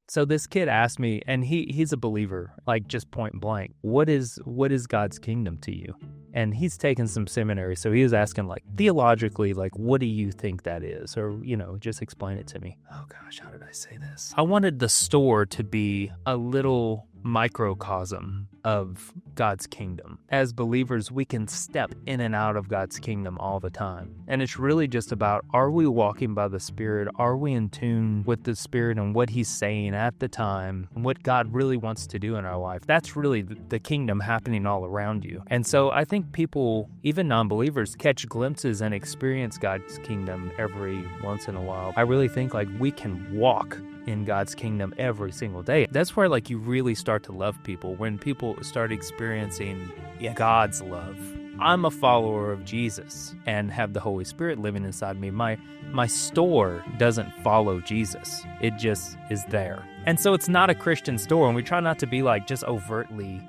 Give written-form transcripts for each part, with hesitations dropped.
So this kid asked me, and he's a believer, like just point blank, what is God's kingdom to you? And he's taken some seminary, so he was asking, like, theologically, like, what do you think that is? Or, just explain it to me. Oh gosh, how did I say this? I wanted the store to be a little microcosm of God's kingdom. As believers, we can step in and out of God's kingdom all the time. And it's really just about, are we walking by the Spirit? Are we in tune with the Spirit and what He's saying at the time, and what God really wants to do in our life? That's really the kingdom happening all around you. And so I think people, even non-believers, catch glimpses and experience God's kingdom every once in a while. I really think like we can walk in God's kingdom every single day. That's where like you really start to love people, when people start experiencing God's love. I'm a follower of Jesus and have the Holy Spirit living inside me. My store doesn't follow Jesus. It just is there. And so it's not a Christian store, and we try not to be like just overtly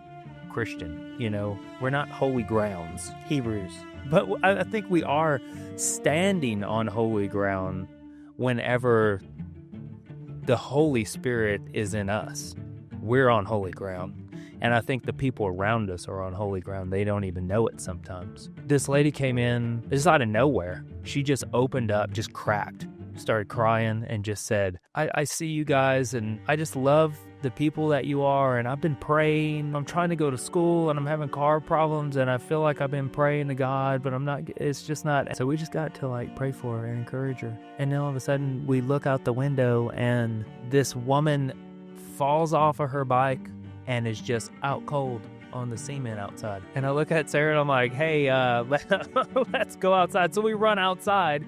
Christian, We're not holy grounds. Hebrews. But I think we are standing on holy ground whenever the Holy Spirit is in us. We're on holy ground. And I think the people around us are on holy ground. They don't even know it sometimes. This lady came in just out of nowhere. She just opened up, just cracked, started crying, and just said, I see you guys, and I just love the people that you are, and I've been praying. I'm trying to go to school, and I'm having car problems, and I feel like I've been praying to God, but it's just not. So we just got to like pray for her and encourage her. And then all of a sudden, we look out the window, and this woman falls off of her bike and is just out cold on the cement outside. And I look at Sarah and I'm like, hey, let's go outside. So we run outside,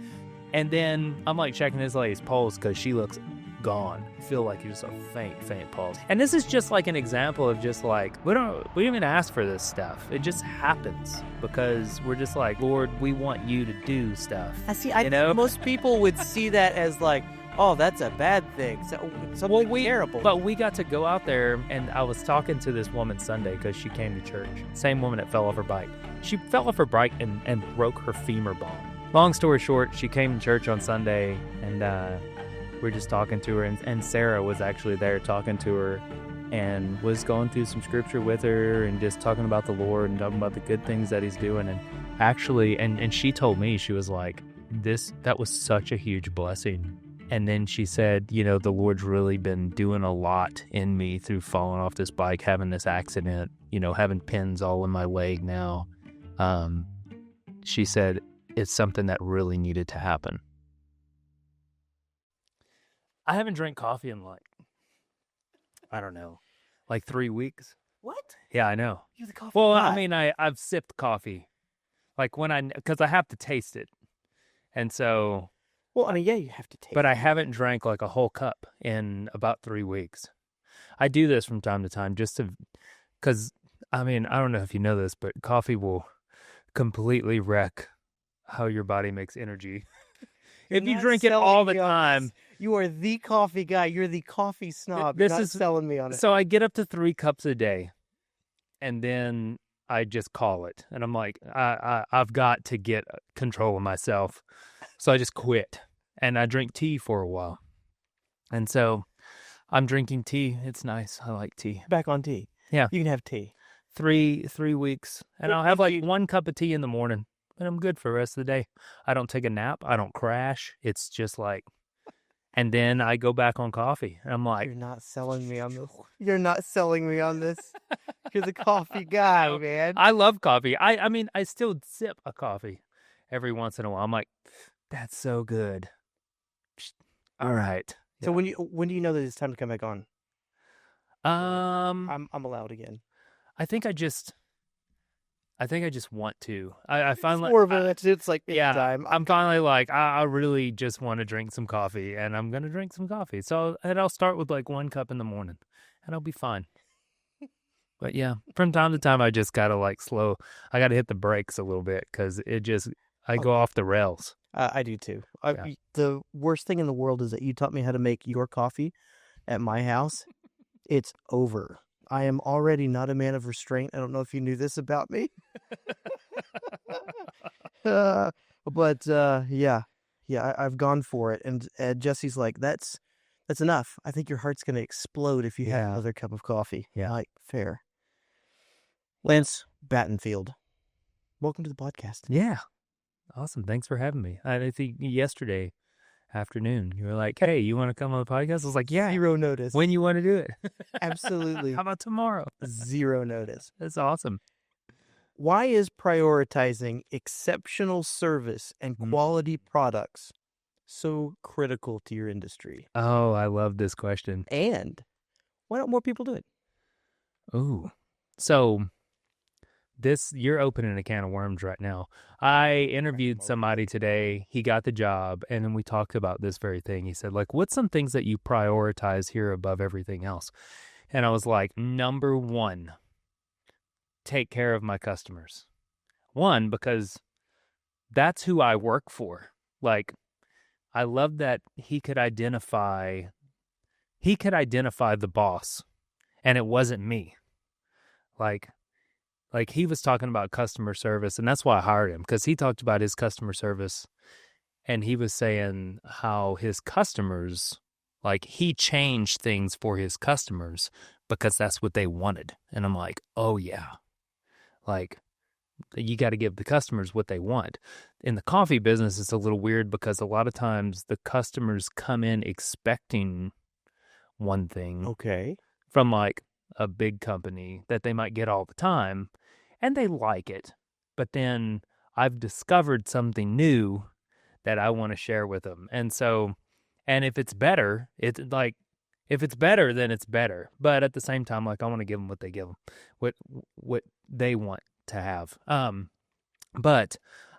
and then I'm like checking this lady's pulse because she looks gone. I feel like it's a faint pulse. And this is just like an example of just like, we don't even ask for this stuff. It just happens because we're just like, Lord, we want you to do stuff. I think most people would see that as like, oh, that's a bad thing. Something terrible. But we got to go out there, and I was talking to this woman Sunday because she came to church. Same woman that fell off her bike. She fell off her bike and broke her femur bone. Long story short, she came to church on Sunday, and we're just talking to her, and Sarah was actually there talking to her and was going through some scripture with her and just talking about the Lord and talking about the good things that He's doing. And actually, and she told me, she was like, that was such a huge blessing. And then she said, the Lord's really been doing a lot in me through falling off this bike, having this accident, having pins all in my leg now. She said it's something that really needed to happen. I haven't drank coffee in I don't know, 3 weeks. What? Yeah, I know. You're the coffee Well, guy. I mean, I've sipped coffee, because I have to taste it. And so... Well, I mean, yeah, you have to taste it. But I haven't drank a whole cup in about 3 weeks. I do this from time to time because, I mean, I don't know if you know this, but coffee will completely wreck how your body makes energy. If you drink it all the time. You are the coffee guy. You're the coffee snob. You're not selling me on it. So I get up to 3 cups a day, and then I just call it. And I'm like, I've got to get control of myself. So I just quit. And I drink tea for a while. And so I'm drinking tea. It's nice. I like tea. Back on tea. Yeah. You can have tea. 3 weeks. And I'll have 1 cup of tea in the morning. And I'm good for the rest of the day. I don't take a nap. I don't crash. It's just and then I go back on coffee. And I'm like, you're not selling me on this. You're not selling me on this. You're the coffee guy, man. I love coffee. I mean, I still sip a coffee every once in a while. I'm like, that's so good. All right. So when do you know that it's time to come back on? I'm allowed again. I think I just want to. I finally. It's more of it's like time. I'm finally I really just want to drink some coffee, and I'm gonna drink some coffee. So I'll start with 1 cup in the morning, and I'll be fine. But yeah, from time to time, I just gotta slow. I gotta hit the brakes a little bit because I go off the rails. I do too. The worst thing in the world is that you taught me how to make your coffee at my house. It's over. I am already not a man of restraint. I don't know if you knew this about me. But I've gone for it. And Jesse's like, that's That's enough. I think your heart's going to explode if you have Yeah. another cup of coffee. Yeah. Like, fair. Lance Battenfield, welcome to the podcast. Yeah. Awesome. Thanks for having me. I think yesterday afternoon, you were like, hey, you want to come on the podcast? I was like, yeah. Zero notice. When you want to do it? Absolutely. How about tomorrow? Zero notice. That's awesome. Why is prioritizing exceptional service and quality products so critical to your industry? Oh, I love this question. And why don't more people do it? Ooh. So you're opening a can of worms right now. I interviewed somebody today. He got the job, and then we talked about this very thing. He said, like, what's some things that you prioritize here above everything else? And I was like, number one, take care of my customers. One, because that's who I work for. Like, I love that he could identify the boss, and it wasn't me. Like he was talking about customer service, and that's why I hired him, because he talked about his customer service, and he was saying how his customers, like, he changed things for his customers because that's what they wanted. And I'm like, oh yeah, like, you got to give the customers what they want. In the coffee business, it's a little weird because a lot of times the customers come in expecting one thing from like a big company that they might get all the time, and they like it. But then I've discovered something new that I want to share with them. And so, and if it's better, then it's better. But at the same time, like, I want to give them what they give them, what they want to have. I'm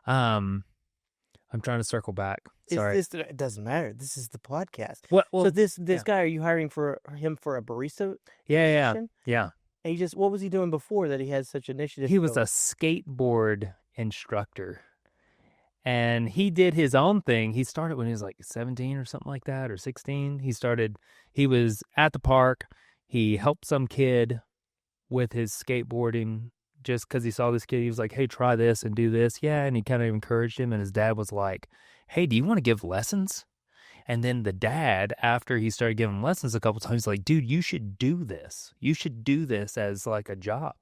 trying to circle back. Sorry. It doesn't matter. This is the podcast. Well, so this guy, are you hiring for him for a barista? Yeah. And what was he doing before that he had such initiative? He was a skateboard instructor, and he did his own thing. He started when he was like 17 or something like that, or 16. He was at the park. He helped some kid with his skateboarding just because he saw this kid. He was like, hey, try this and do this. Yeah, and he kind of encouraged him, and his dad was like, hey, do you want to give lessons? And then the dad, after he started giving lessons a couple times, like, dude, you should do this. You should do this as like a job.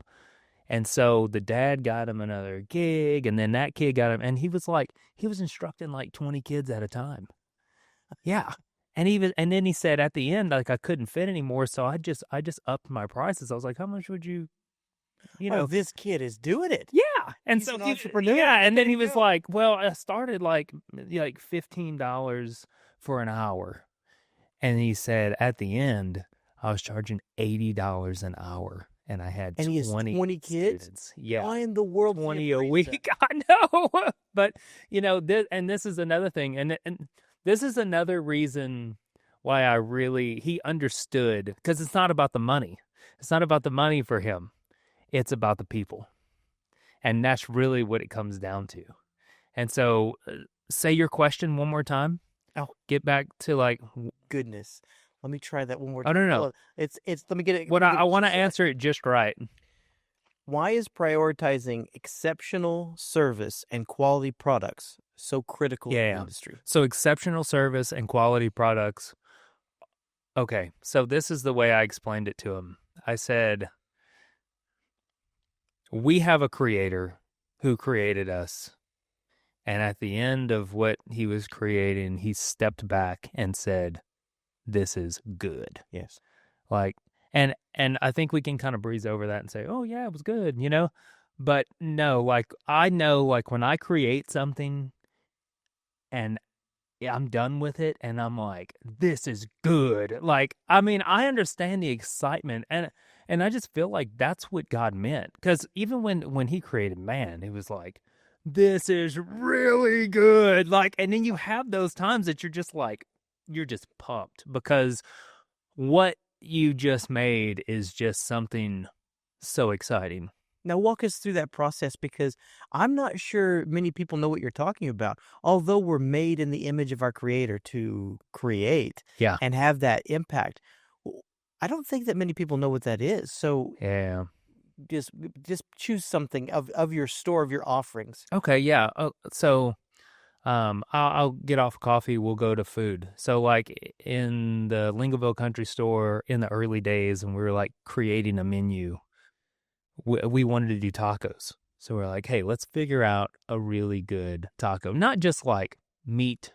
And so the dad got him another gig, and then that kid got him, and he was instructing like 20 kids at a time. Yeah. And then he said at the end, like, I couldn't fit anymore, so I just upped my prices. I was like, how much would you know? This kid is doing it. Yeah. And He's so an entrepreneur. Yeah, and then he was like, well, I started like $15 for an hour. And he said at the end, I was charging $80 an hour, and I had 20 kids. Students. Yeah. Why in the world 20 a week? I know. But, this is another thing, and this is another reason why he understood, because it's not about the money. It's not about the money for him. It's about the people. And that's really what it comes down to. And so, say your question one more time. Oh, get back to like goodness. Let me try that one more time. Oh, no. It's let me get it. I want to answer it just right. Why is prioritizing exceptional service and quality products so critical in the industry? So exceptional service and quality products. Okay, so this is the way I explained it to him. I said, we have a creator who created us. And at the end of what he was creating, he stepped back and said, this is good. Yes. Like, and I think we can kind of breeze over that and say, oh yeah, it was good, But no, like, I know, like, when I create something and I'm done with it and I'm like, this is good. Like, I mean, I understand the excitement, and I just feel like that's what God meant. Because even when he created man, it was like, this is really good. Like, and then you have those times that you're just like, you're just pumped because what you just made is just something so exciting. Now walk us through that process, because I'm not sure many people know what you're talking about. Although we're made in the image of our creator to create and have that impact, I don't think that many people know what that is. So yeah. Just choose something of your store, of your offerings. Okay, yeah. So I'll get off coffee. We'll go to food. So like in the Lingleville Country Store in the early days, and we were like creating a menu. We wanted to do tacos. So we're like, hey, let's figure out a really good taco, not just like meat,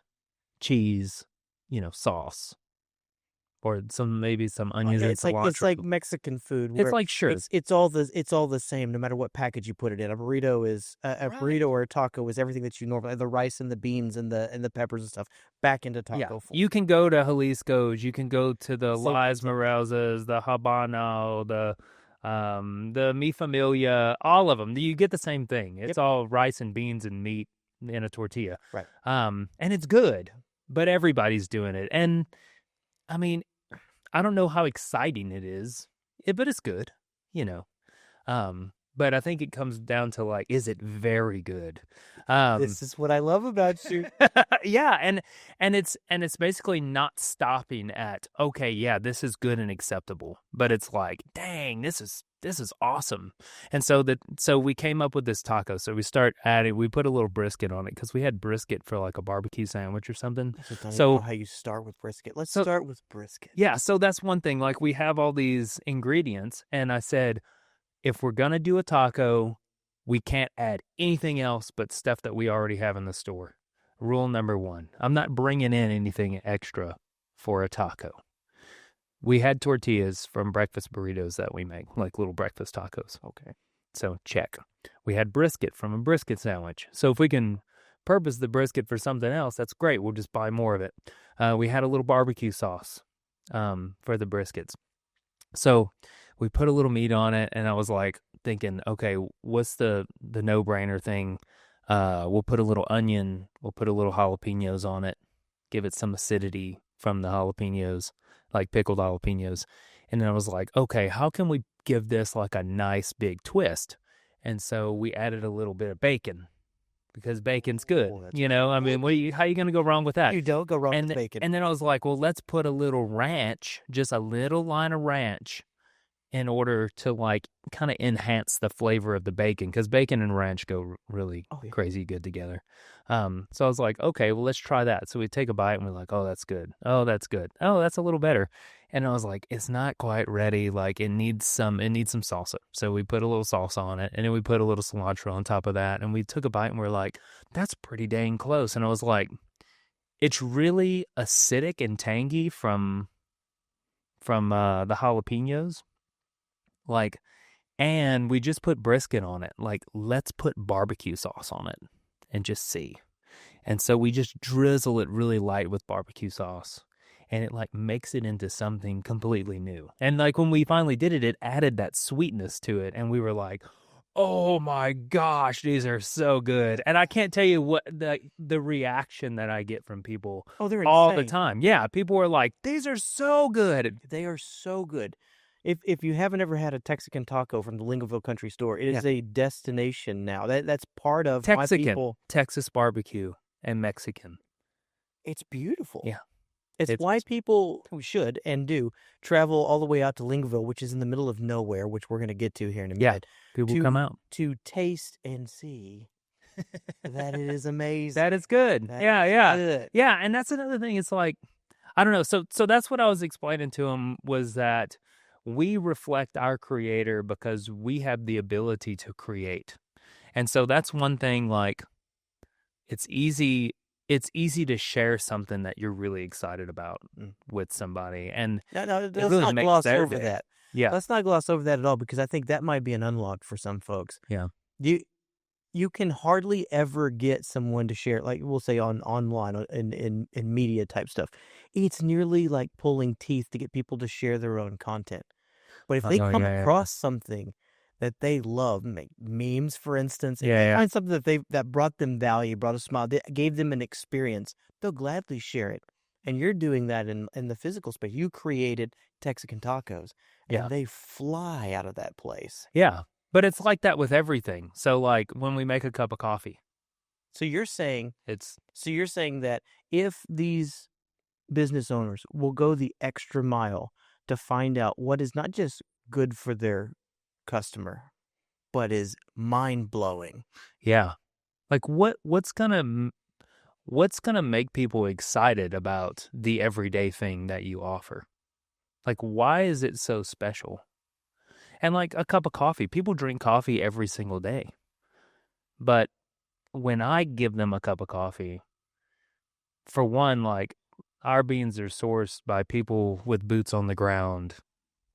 cheese, sauce, or maybe some onions and cilantro. It's like Mexican food. It's like sure, it's all the same no matter what package you put it in. A burrito is a burrito or a taco is everything that you normally, the rice and the beans and the peppers and stuff back into taco form. You can go to Jalisco's, you can go to the Las Morelzas, the Habano, the Mi Familia, all of them. You get the same thing. It's all rice and beans and meat in a tortilla. Right. And it's good, but everybody's doing it. And I mean, I don't know how exciting it is, but it's good, But I think it comes down to like, is it very good? This is what I love about you. Yeah, and it's basically not stopping at okay, yeah, this is good and acceptable, but it's like, dang, this is awesome. And so we came up with this taco. So we put a little brisket on it because we had brisket for like a barbecue sandwich or something. So how you start with brisket? Let's start with brisket. Yeah, so that's one thing. Like we have all these ingredients, and I said, if we're gonna do a taco, we can't add anything else but stuff that we already have in the store. Rule number 1. I'm not bringing in anything extra for a taco. We had tortillas from breakfast burritos that we make, like little breakfast tacos. Okay. So check. We had brisket from a brisket sandwich. So if we can purpose the brisket for something else, that's great. We'll just buy more of it. We had a little barbecue sauce for the briskets. So we put a little meat on it, and I was like thinking, okay, what's the no-brainer thing? We'll put a little onion, we'll put a little jalapenos on it, give it some acidity from the jalapenos, like pickled jalapenos. And then I was like, okay, how can we give this like a nice big twist? And so we added a little bit of bacon because bacon's good. I mean, how are you going to go wrong with that? You don't go wrong with bacon. And then I was like, well, let's put a little ranch, just a little line of ranch, in order to like kind of enhance the flavor of the bacon, because bacon and ranch go really crazy good together. So I was like, okay, well, let's try that. So we take a bite and we're like, oh, that's good. Oh, that's good. Oh, that's a little better. And I was like, it's not quite ready. Like it needs some salsa. So we put a little salsa on it, and then we put a little cilantro on top of that. And we took a bite and we're like, that's pretty dang close. And I was like, it's really acidic and tangy from the jalapenos. Like, and we just put brisket on it. Like, let's put barbecue sauce on it and just see. And so we just drizzle it really light with barbecue sauce, and it like makes it into something completely new. And like when we finally did it, it added that sweetness to it, and we were like, oh my gosh, these are so good. And I can't tell you what the reaction that I get from people all the time. Yeah, people are like, these are so good. They are so good. If you haven't ever had a Texican taco from the Lingleville Country Store, it is a destination now. That's part of why people... Texas barbecue and Mexican. It's beautiful. Yeah. It's why people should and do travel all the way out to Lingleville, which is in the middle of nowhere, which we're going to get to here in a minute. Yeah, people come out. To taste and see that it is amazing. That is good. Good. Yeah, and that's another thing. It's like, I don't know. So that's what I was explaining to him, was that we reflect our creator because we have the ability to create. And so that's one thing, like, it's easy to share something that you're really excited about with somebody. And let's not gloss over that. Yeah. Let's not gloss over that at all, because I think that might be an unlock for some folks. Yeah. You can hardly ever get someone to share, like we'll say online in media type stuff. It's nearly like pulling teeth to get people to share their own content. But if they come across something that they love, make memes, for instance, find something that brought them value, brought a smile, gave them an experience, they'll gladly share it. And you're doing that in the physical space. You created Texican tacos, and they fly out of that place. Yeah, but it's like that with everything. So like when we make a cup of coffee. So you're saying that if these business owners will go the extra mile to find out what is not just good for their customer, but is mind-blowing. Yeah. Like what's gonna what's going to make people excited about the everyday thing that you offer? Like, why is it so special? And like a cup of coffee, people drink coffee every single day. But when I give them a cup of coffee, for one, like our beans are sourced by people with boots on the ground.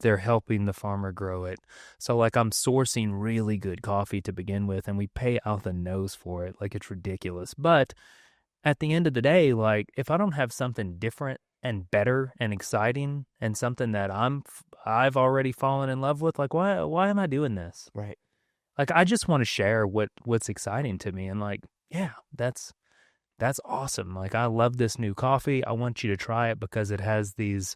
They're helping the farmer grow it. So like I'm sourcing really good coffee to begin with, and we pay out the nose for it. Like it's ridiculous. But at the end of the day, like if I don't have something different and better and exciting and something that I've already fallen in love with, like why am I doing this? Right. Like I just want to share what's exciting to me, and like yeah, that's awesome. Like I love this new coffee. I want you to try it because it has these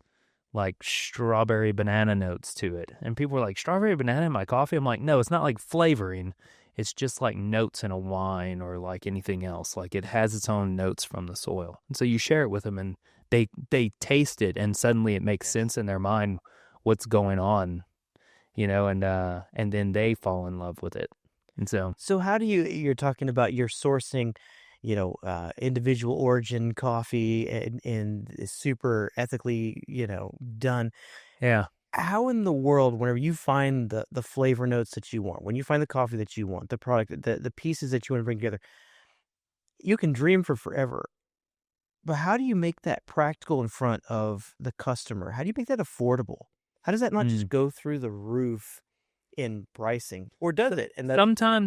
like strawberry banana notes to it. And people were like, strawberry banana in my coffee? I'm like, no, it's not like flavoring. It's just like notes in a wine or like anything else. Like it has its own notes from the soil. And so you share it with them and they taste it and suddenly it makes sense in their mind what's going on, and then they fall in love with it. And So how do you're talking about your sourcing, individual origin coffee and is super ethically, done. yeah. How in the world, whenever you find the flavor notes that you want, when you find the coffee that you want, the product, the pieces that you want to bring together, you can dream for forever. But how do you make that practical in front of the customer? How do you make that affordable? How does that not just go through the roof in pricing, or does it? And that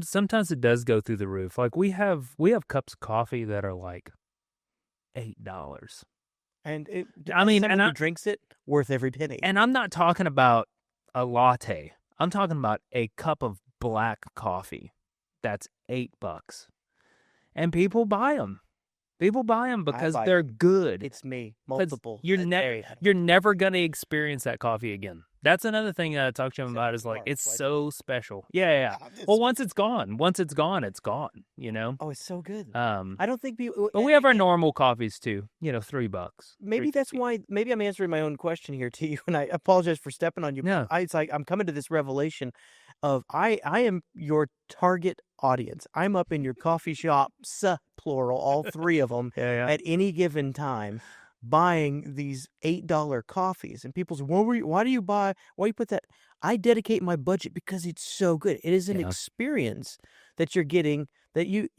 Sometimes it does go through the roof. Like we have cups of coffee that are like $8. and it, I mean, someone who drinks it, worth every penny. And I'm not talking about a latte. I'm talking about a cup of black coffee that's $8, and people buy them. People buy them because they're good. It's me, multiple. You're never gonna experience that coffee again. That's another thing that I talk to them about is like it's so special. Yeah. Well, once it's gone, it's gone. Oh, it's so good. I don't think people. But we have our normal coffees too. $3. Maybe that's why. Maybe I'm answering my own question here to you, and I apologize for stepping on you. No. It's like I'm coming to this revelation of I am your target audience. I'm up in your coffee shops, plural, all three of them, at any given time, buying these $8 coffees. And people say, why do you put that? I dedicate my budget because it's so good. It is an experience that you're getting that you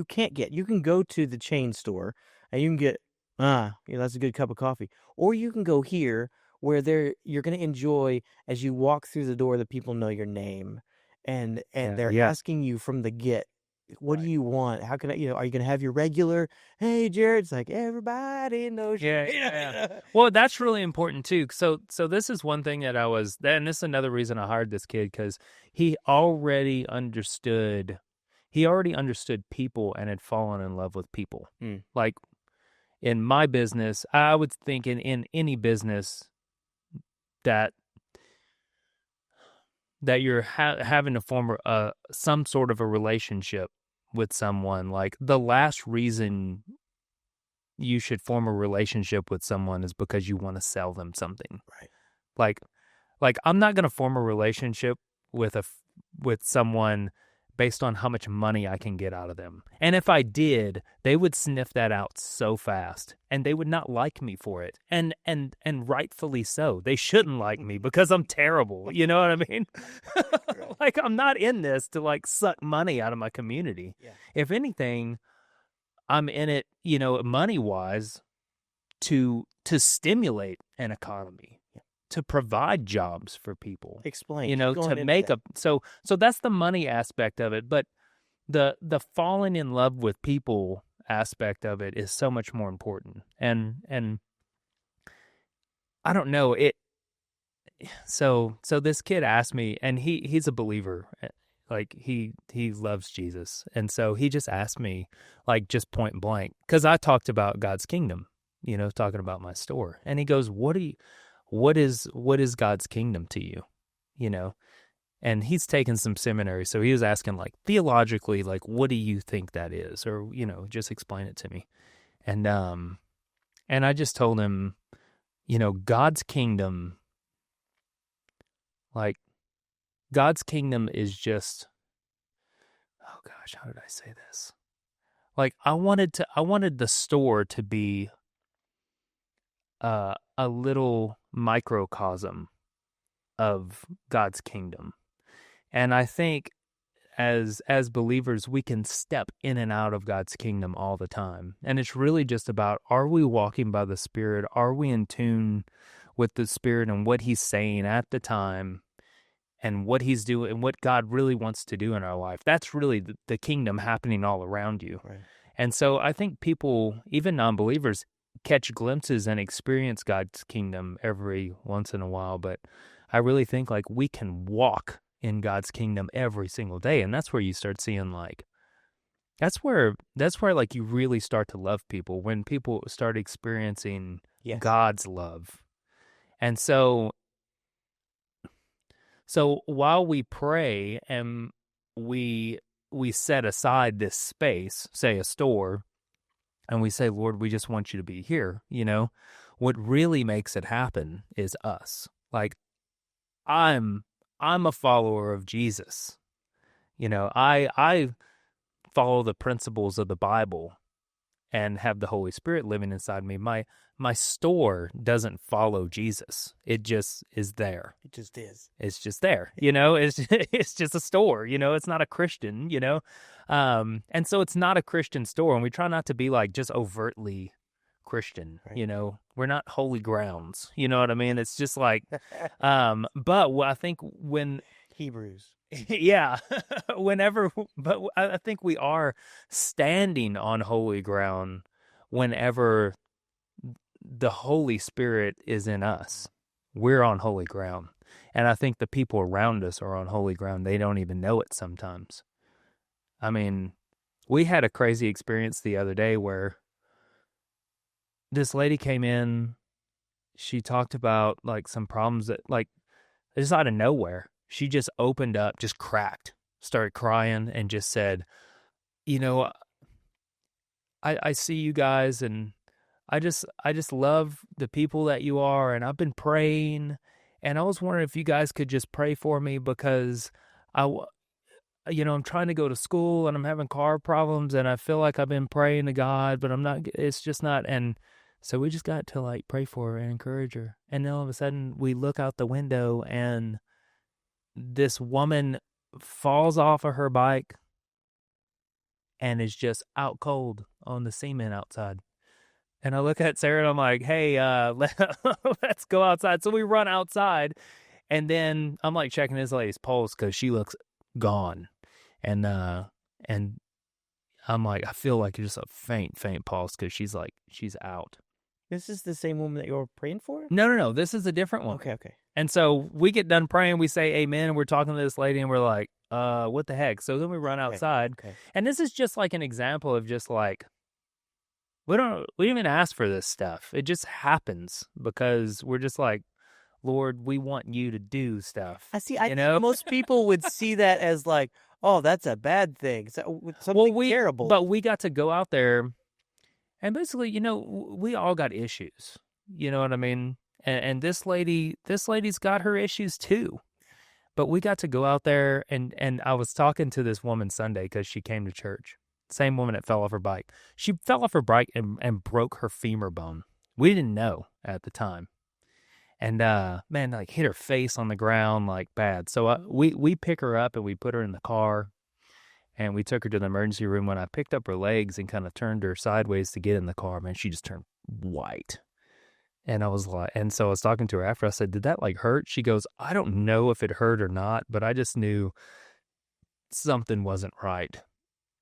can't get. You can go to the chain store and you can get, that's a good cup of coffee. Or you can go here where you're going to enjoy as you walk through the door that people know your name and they're asking you from the get, what do you want? How can I, are you going to have your regular, hey, Jared? It's like, everybody knows you. Yeah. Well, that's really important too. So this is one thing that and this is another reason I hired this kid, because he already understood people and had fallen in love with people. Like in my business, I would think in any business that you're having to form some sort of a relationship with someone. Like the last reason you should form a relationship with someone is because you want to sell them something. Right. Like I'm not going to form a relationship with someone based on how much money I can get out of them. And if I did, they would sniff that out so fast and they would not like me for it. And rightfully so. They shouldn't like me because I'm terrible. You know what I mean? Like I'm not in this to like suck money out of my community. Yeah. If anything, I'm in it, money-wise to stimulate an economy. To provide jobs for people. Explain. To make so that's the money aspect of it, but the falling in love with people aspect of it is so much more important. And I don't know it. So this kid asked me, and he's a believer, like he loves Jesus, and so he just asked me, like just point blank, because I talked about God's kingdom, talking about my store, and he goes, what is God's kingdom to you? And he's taken some seminary. So he was asking like theologically, like, what do you think that is? Or, just explain it to me. And I just told him, God's kingdom, like God's kingdom is just, oh gosh, how did I say this? Like I wanted the store to be a little microcosm of God's kingdom. And I think as believers we can step in and out of God's kingdom all the time. And it's really just about, are we walking by the Spirit? Are we in tune with the Spirit and what he's saying at the time and what he's doing and what God really wants to do in our life? That's really the kingdom happening all around you. Right. And so I think people, even non-believers, catch glimpses and experience God's kingdom every once in a while. But I really think like we can walk in God's kingdom every single day. And that's where you start seeing like, that's where like you really start to love people, when people start experiencing God's love. And so while we pray and we set aside this space, say a store, and we say, Lord, we just want you to be here, you know, what really makes it happen is us. Like I'm a follower of Jesus. You know, I follow the principles of the Bible and have the Holy Spirit living inside me. My store doesn't follow Jesus. It just is there. It just is. It's just there. You know, it's just a store, you know, it's not a Christian, you know. And so it's not a Christian store, and we try not to be like just overtly Christian, right. You know, we're not holy grounds, you know what I mean? It's just like, but I think when Hebrews, yeah, but I think we are standing on holy ground whenever the Holy Spirit is in us. We're on holy ground. And I think the people around us are on holy ground. They don't even know it sometimes. I mean, we had a crazy experience the other day where this lady came in. She talked about like some problems that like just out of nowhere. She just opened up, just cracked, started crying, and just said, you know, I see you guys, and I just love the people that you are, and I've been praying, and I was wondering if you guys could just pray for me because I'm trying to go to school and I'm having car problems, and I feel like I've been praying to God, but it's just not. And so we just got to like pray for her and encourage her. And then all of a sudden we look out the window and this woman falls off of her bike and is just out cold on the cement outside. And I look at Sarah and I'm like, hey, let's go outside. So we run outside, and then I'm like checking this lady's pulse because she looks gone. And I'm like, I feel like just a faint pulse because she's out. This is the same woman that you were praying for? No. This is a different one. Okay. And so we get done praying, we say amen, and we're talking to this lady, and we're like, what the heck? So then we run outside. Okay. And this is just like an example of just like, we didn't even ask for this stuff. It just happens because we're just like, Lord, we want you to do stuff. I think most people would see that as like, oh, that's a bad thing. Something terrible. But we got to go out there, and basically, you know, we all got issues. You know what I mean? And this lady's got her issues too. But we got to go out there, and I was talking to this woman Sunday because she came to church. Same woman that fell off her bike. She fell off her bike and broke her femur bone. We didn't know at the time. And, man, like hit her face on the ground like bad. So we pick her up and we put her in the car, and we took her to the emergency room. When I picked up her legs and kind of turned her sideways to get in the car, man, she just turned white. And I was like, and so I was talking to her after. I said, did that like hurt? She goes, I don't know if it hurt or not, but I just knew something wasn't right.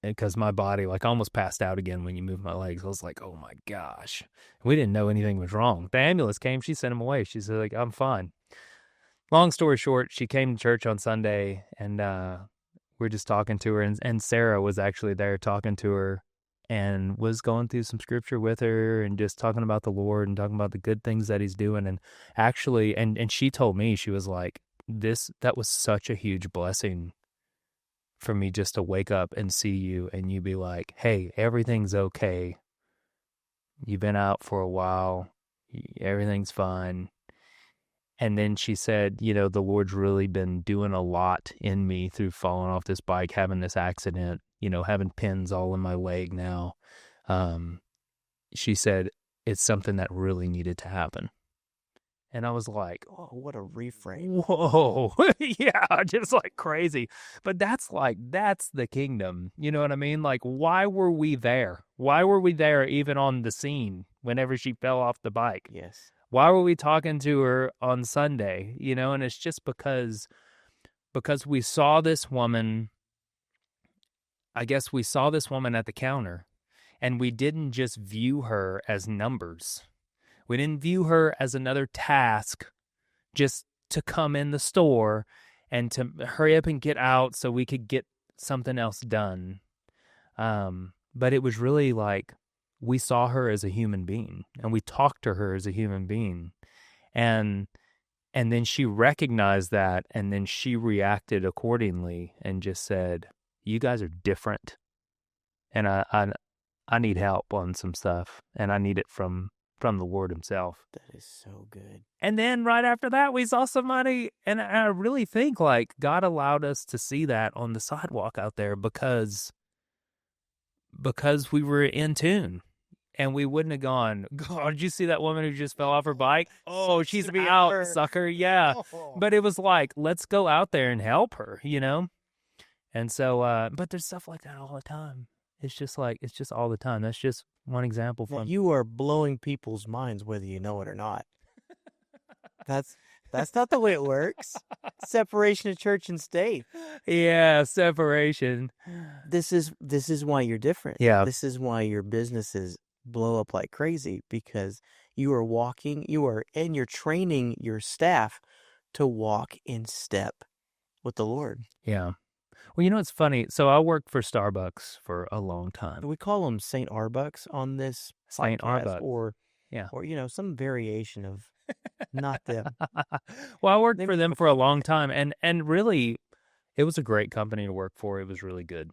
Because my body like almost passed out again when you moved my legs. I was like, oh my gosh. We didn't know anything was wrong. The ambulance came. She sent him away. She said, like, I'm fine. Long story short, she came to church on Sunday, and we're just talking to her. And Sarah was actually there talking to her and was going through some scripture with her and just talking about the Lord and talking about the good things that he's doing. And actually, and she told me, she was like, that was such a huge blessing for me just to wake up and see you and you be like, hey, everything's okay. You've been out for a while. Everything's fine. And then she said, you know, the Lord's really been doing a lot in me through falling off this bike, having this accident. having pins all in my leg now. She said it's something that really needed to happen. And I was like, oh, what a reframe. Whoa. Yeah, just like crazy. But that's the kingdom. You know what I mean? Like, why were we there? Why were we there even on the scene whenever she fell off the bike? Yes. Why were we talking to her on Sunday? And it's just because we saw this woman. I guess we saw this woman at the counter, and we didn't just view her as numbers. We didn't view her as another task just to come in the store and to hurry up and get out so we could get something else done. But it was really like we saw her as a human being, and we talked to her as a human being. And then she recognized that, and then she reacted accordingly and just said, you guys are different. And I need help on some stuff, and I need it from the Lord himself. That is so good. And then right after that, we saw somebody, and I really think like God allowed us to see that on the sidewalk out there because we were in tune, and we wouldn't have gone, God, did you see that woman who just fell off her bike? Oh, she's out, sucker. Yeah. But it was like, let's go out there and help her, And so, but there's stuff like that all the time. It's just all the time. That's just one example from. Now, you are blowing people's minds whether you know it or not. That's not the way it works. Separation of church and state. Yeah, separation. This is why you're different. Yeah. This is why your businesses blow up like crazy, because you're training your staff to walk in step with the Lord. Yeah. Well, it's funny. So I worked for Starbucks for a long time. We call them St. Arbucks on this St. podcast, Arbuck. or yeah, or some variation of not them. Well, I worked for them for a long time, and really, it was a great company to work for. It was really good.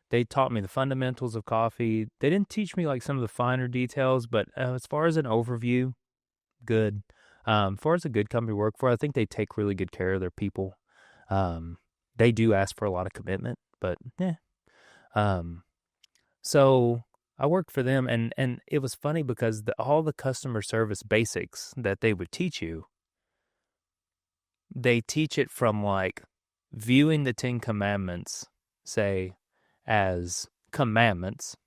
They taught me the fundamentals of coffee. They didn't teach me like some of the finer details, but as far as an overview, good. As far as a good company to work for, I think they take really good care of their people. They do ask for a lot of commitment, but yeah. So I worked for them, and it was funny because all the customer service basics that they would teach you, they teach it from like viewing the 10 commandments, say, as commandments,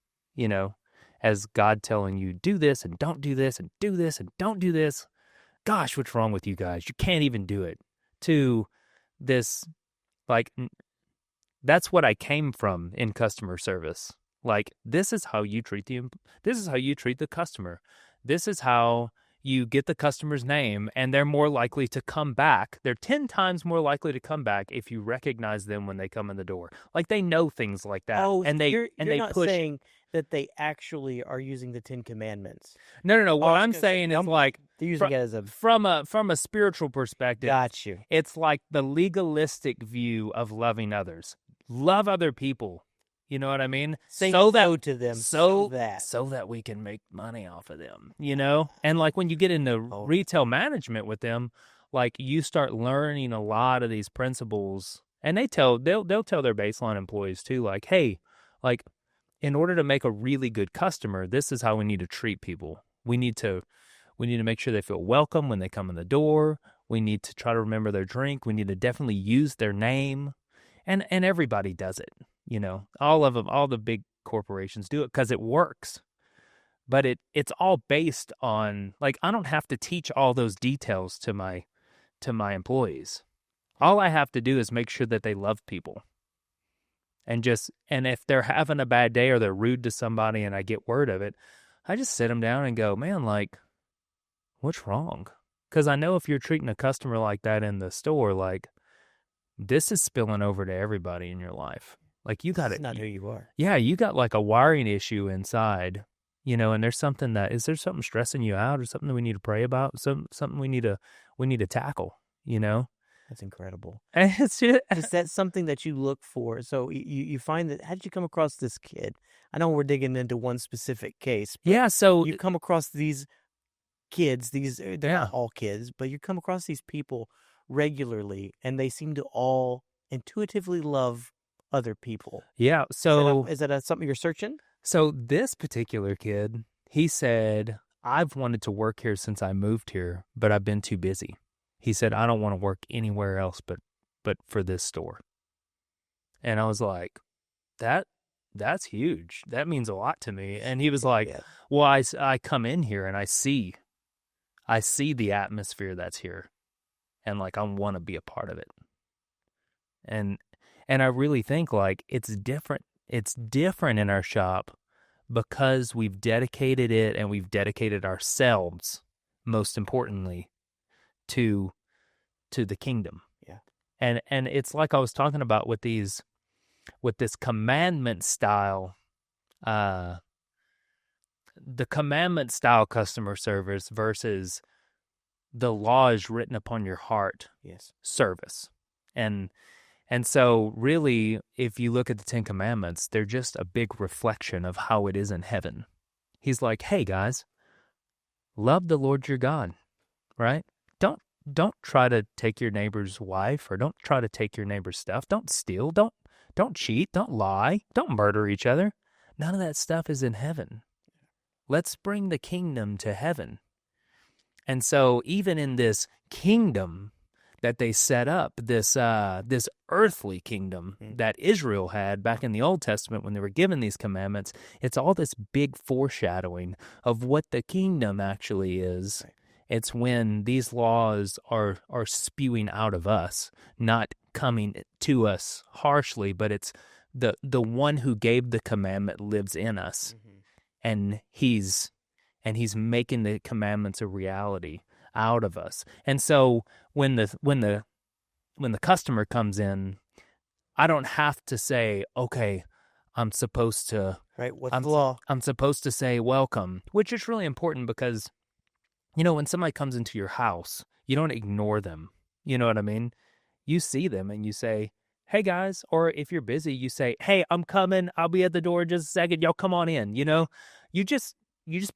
as God telling you, do this and don't do this and do this and don't do this. Gosh, what's wrong with you guys? You can't even do it. To this, like, that's what I came from in customer service. Like, this is how you treat the customer. This is how you get the customer's name, and they're more likely to come back. They're 10 times more likely to come back if you recognize them when they come in the door. Like, they know things like that. Oh, and you're they not push. saying that they actually are using the 10 Commandments. No. What I'm saying is like they're using it as a from a spiritual perspective. Got you. It's like the legalistic view of loving others. Love other people. You know what I mean? So to them, so that we can make money off of them, And like when you get into retail management with them, like you start learning a lot of these principles, and they'll tell their baseline employees too, like, hey, like in order to make a really good customer, this is how we need to treat people. We need to make sure they feel welcome when they come in the door. We need to try to remember their drink. We need to definitely use their name, and everybody does it. All of them, all the big corporations do it because it works. But it's all based on, like, I don't have to teach all those details to my employees. All I have to do is make sure that they love people. And if they're having a bad day or they're rude to somebody and I get word of it, I just sit them down and go, man, like, what's wrong? Because I know if you're treating a customer like that in the store, like, this is spilling over to everybody in your life. Like, you got it. Not who you are. Yeah, you got like a wiring issue inside, and there's something is there something stressing you out or something that we need to pray about? Something we need to tackle, That's incredible. It's just, is that something that you look for? So you find that, how did you come across this kid? I know we're digging into one specific case. Yeah, so you come across these kids, they're not all kids, but you come across these people regularly, and they seem to all intuitively love other people. Yeah. So Is that something you're searching? So this particular kid, he said, I've wanted to work here since I moved here, but I've been too busy. He said, I don't want to work anywhere else but for this store. And I was like, that's huge. That means a lot to me. And he was like, Yeah. well, I come in here and I see the atmosphere that's here. And like, I want to be a part of it. And I really think like it's different. It's different in our shop because we've dedicated it and we've dedicated ourselves, most importantly, to the kingdom. Yeah. And it's like I was talking about with this commandment style, the commandment style customer service versus the law is written upon your heart. Yes. Service. And so really, if you look at the 10 Commandments, they're just a big reflection of how it is in heaven. He's like, hey guys, love the Lord your God, right? Don't try to take your neighbor's wife, or don't try to take your neighbor's stuff. Don't steal, don't cheat, don't lie, don't murder each other. None of that stuff is in heaven. Let's bring the kingdom to heaven. And so even in this kingdom that they set up, this earthly kingdom that Israel had back in the Old Testament when they were given these commandments, it's all this big foreshadowing of what the kingdom actually is. Right. It's when these laws are spewing out of us, not coming to us harshly, but it's the one who gave the commandment lives in us, and he's making the commandments a reality out of us. And so when the customer comes in, I don't have to say, okay, I'm supposed to What's the law? I'm supposed to say welcome, which is really important because, you know, when somebody comes into your house, you don't ignore them. You know what I mean? You see them and you say, hey guys, or if you're busy, you say, hey, I'm coming. I'll be at the door in just a second. Y'all come on in. You know, you just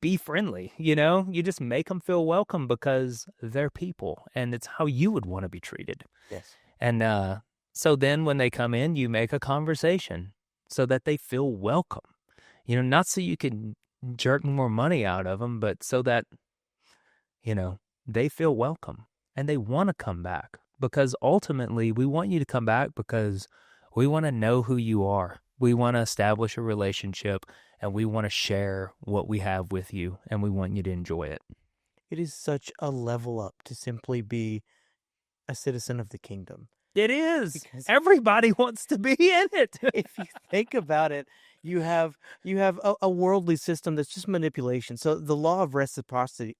be friendly, you know, you just make them feel welcome because they're people and it's how you would want to be treated. Yes. And so then when they come in, you make a conversation so that they feel welcome, you know, not so you can jerk more money out of them, but so that, you know, they feel welcome and they want to come back, because ultimately we want you to come back because we want to know who you are. We want to establish a relationship, and we want to share what we have with you, and we want you to enjoy it. It is such a level up to simply be a citizen of the kingdom. It is. Because everybody wants to be in it. If you think about it, you have a worldly system that's just manipulation. So the law of reciprocity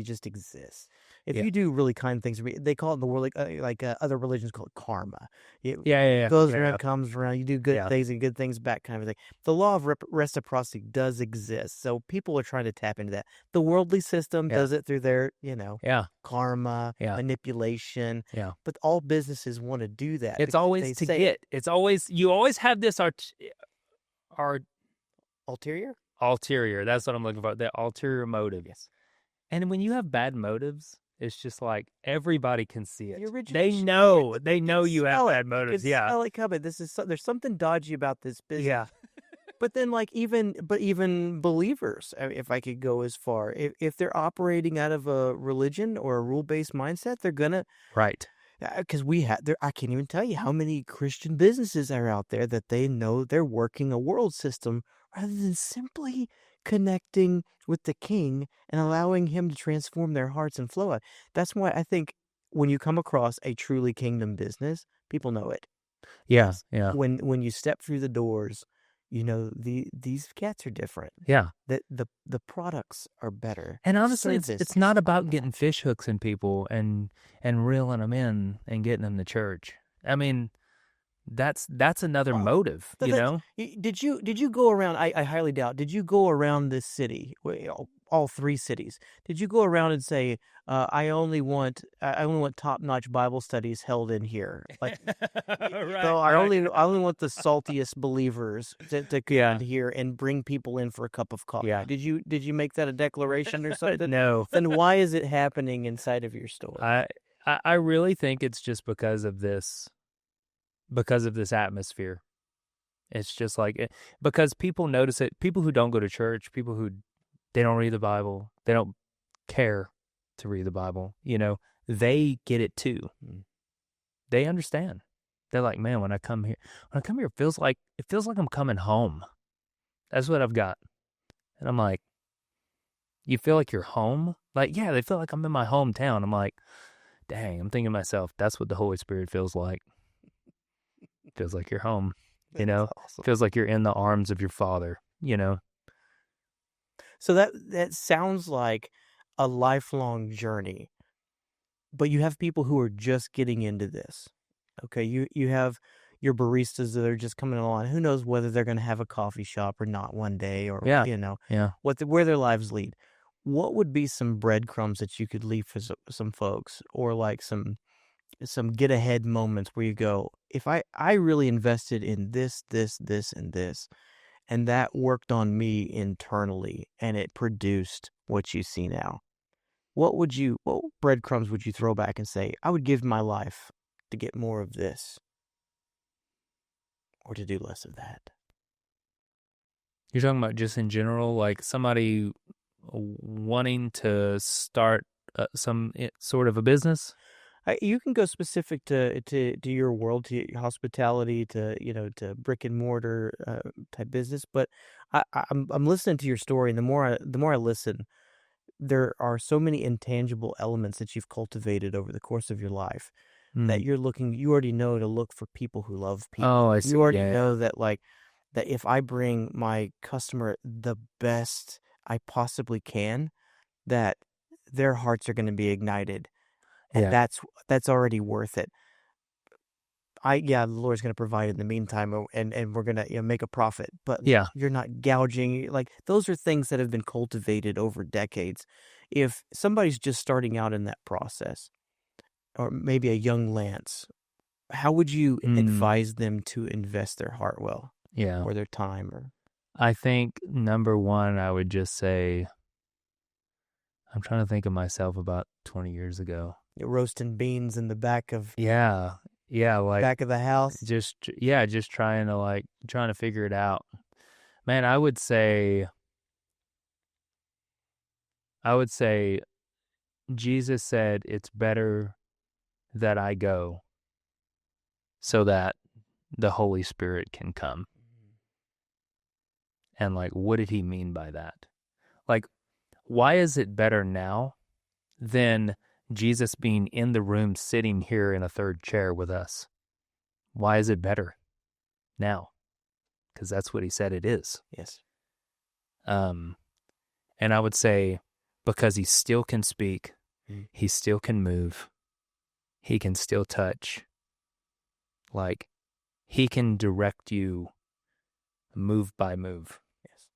just exists. If you do really kind things, they call it in the world like other religions call it karma. It goes around, comes around. You do good things and good things back, kind of thing. The law of reciprocity does exist. So people are trying to tap into that. The worldly system does it through their, karma, manipulation. Yeah. But all businesses want to do that. It's always to get. It's always, you always have this ulterior. That's what I'm looking for. The ulterior motive. Yes. And when you have bad motives, it's just like everybody can see it. They know you have bad motives. Yeah. Smell it coming. There's something dodgy about this business. Yeah. But then, even believers, if I could go as far, if they're operating out of a religion or a rule-based mindset, they're gonna because I can't even tell you how many Christian businesses are out there that they know they're working a world system rather than simply connecting with the King and allowing him to transform their hearts and flow out. That's why I think when you come across a truly kingdom business, people know it. Yeah, yeah. When you step through the doors, you know these cats are different. Yeah. The products are better. And honestly, it's not about getting fish hooks in people and reeling them in and getting them to church. I mean, that's another motive, you know? Did you go around, I highly doubt, did you go around this city, all three cities? Did you go around and say, I only want top-notch Bible studies held in here? Like, so I only want the saltiest believers to come in here and bring people in for a cup of coffee. Yeah. Did you make that a declaration or something? No. Then why is it happening inside of your store? I really think it's just because of this because of this atmosphere. It's just like because people notice it. People who don't go to church, people who they don't read the Bible, they don't care to read the Bible. They get it too. They understand. They're like, man, when I come here, it feels like I'm coming home. That's what I've got. And I'm like, you feel like you're home? Like, yeah, they feel like I'm in my hometown. I'm like, dang, I'm thinking to myself, that's what the Holy Spirit feels like. Feels like you're home. Awesome. Feels like you're in the arms of your Father. So that sounds like a lifelong journey, but you have people who are just getting into this. Okay, you have your baristas that are just coming along. Who knows whether they're going to have a coffee shop or not one day, or Yeah. where their lives lead. What would be some breadcrumbs that you could leave for some folks, or like some get ahead moments where you go, if I really invested in this, and this, and that worked on me internally and it produced what you see now. What breadcrumbs would you throw back and say, I would give my life to get more of this or to do less of that? You're talking about just in general, like somebody wanting to start some sort of a business? You can go specific to your world, to your hospitality, to to brick and mortar type business. But I'm listening to your story, and the more I listen, there are so many intangible elements that you've cultivated over the course of your life that you already know to look for people who love people. Oh, I see. You already know that that if I bring my customer the best I possibly can, that their hearts are going to be ignited. And that's already worth it. The Lord's going to provide in the meantime, and we're going to make a profit. But you're not gouging. Like, those are things that have been cultivated over decades. If somebody's just starting out in that process, or maybe a young Lance, how would you advise them to invest their heart well? Or their time? Or I think number one, I would just say, I'm trying to think of myself about 20 years ago. You're roasting beans in the back of like back of the house. Just trying to figure it out. Man, I would say Jesus said it's better that I go so that the Holy Spirit can come. And what did he mean by that? Why is it better now than Jesus being in the room sitting here in a third chair with us? Why is it better now? Because that's what he said it is. Yes. And I would say because he still can speak, he still can move, he can still touch. He can direct you move by move. Yes.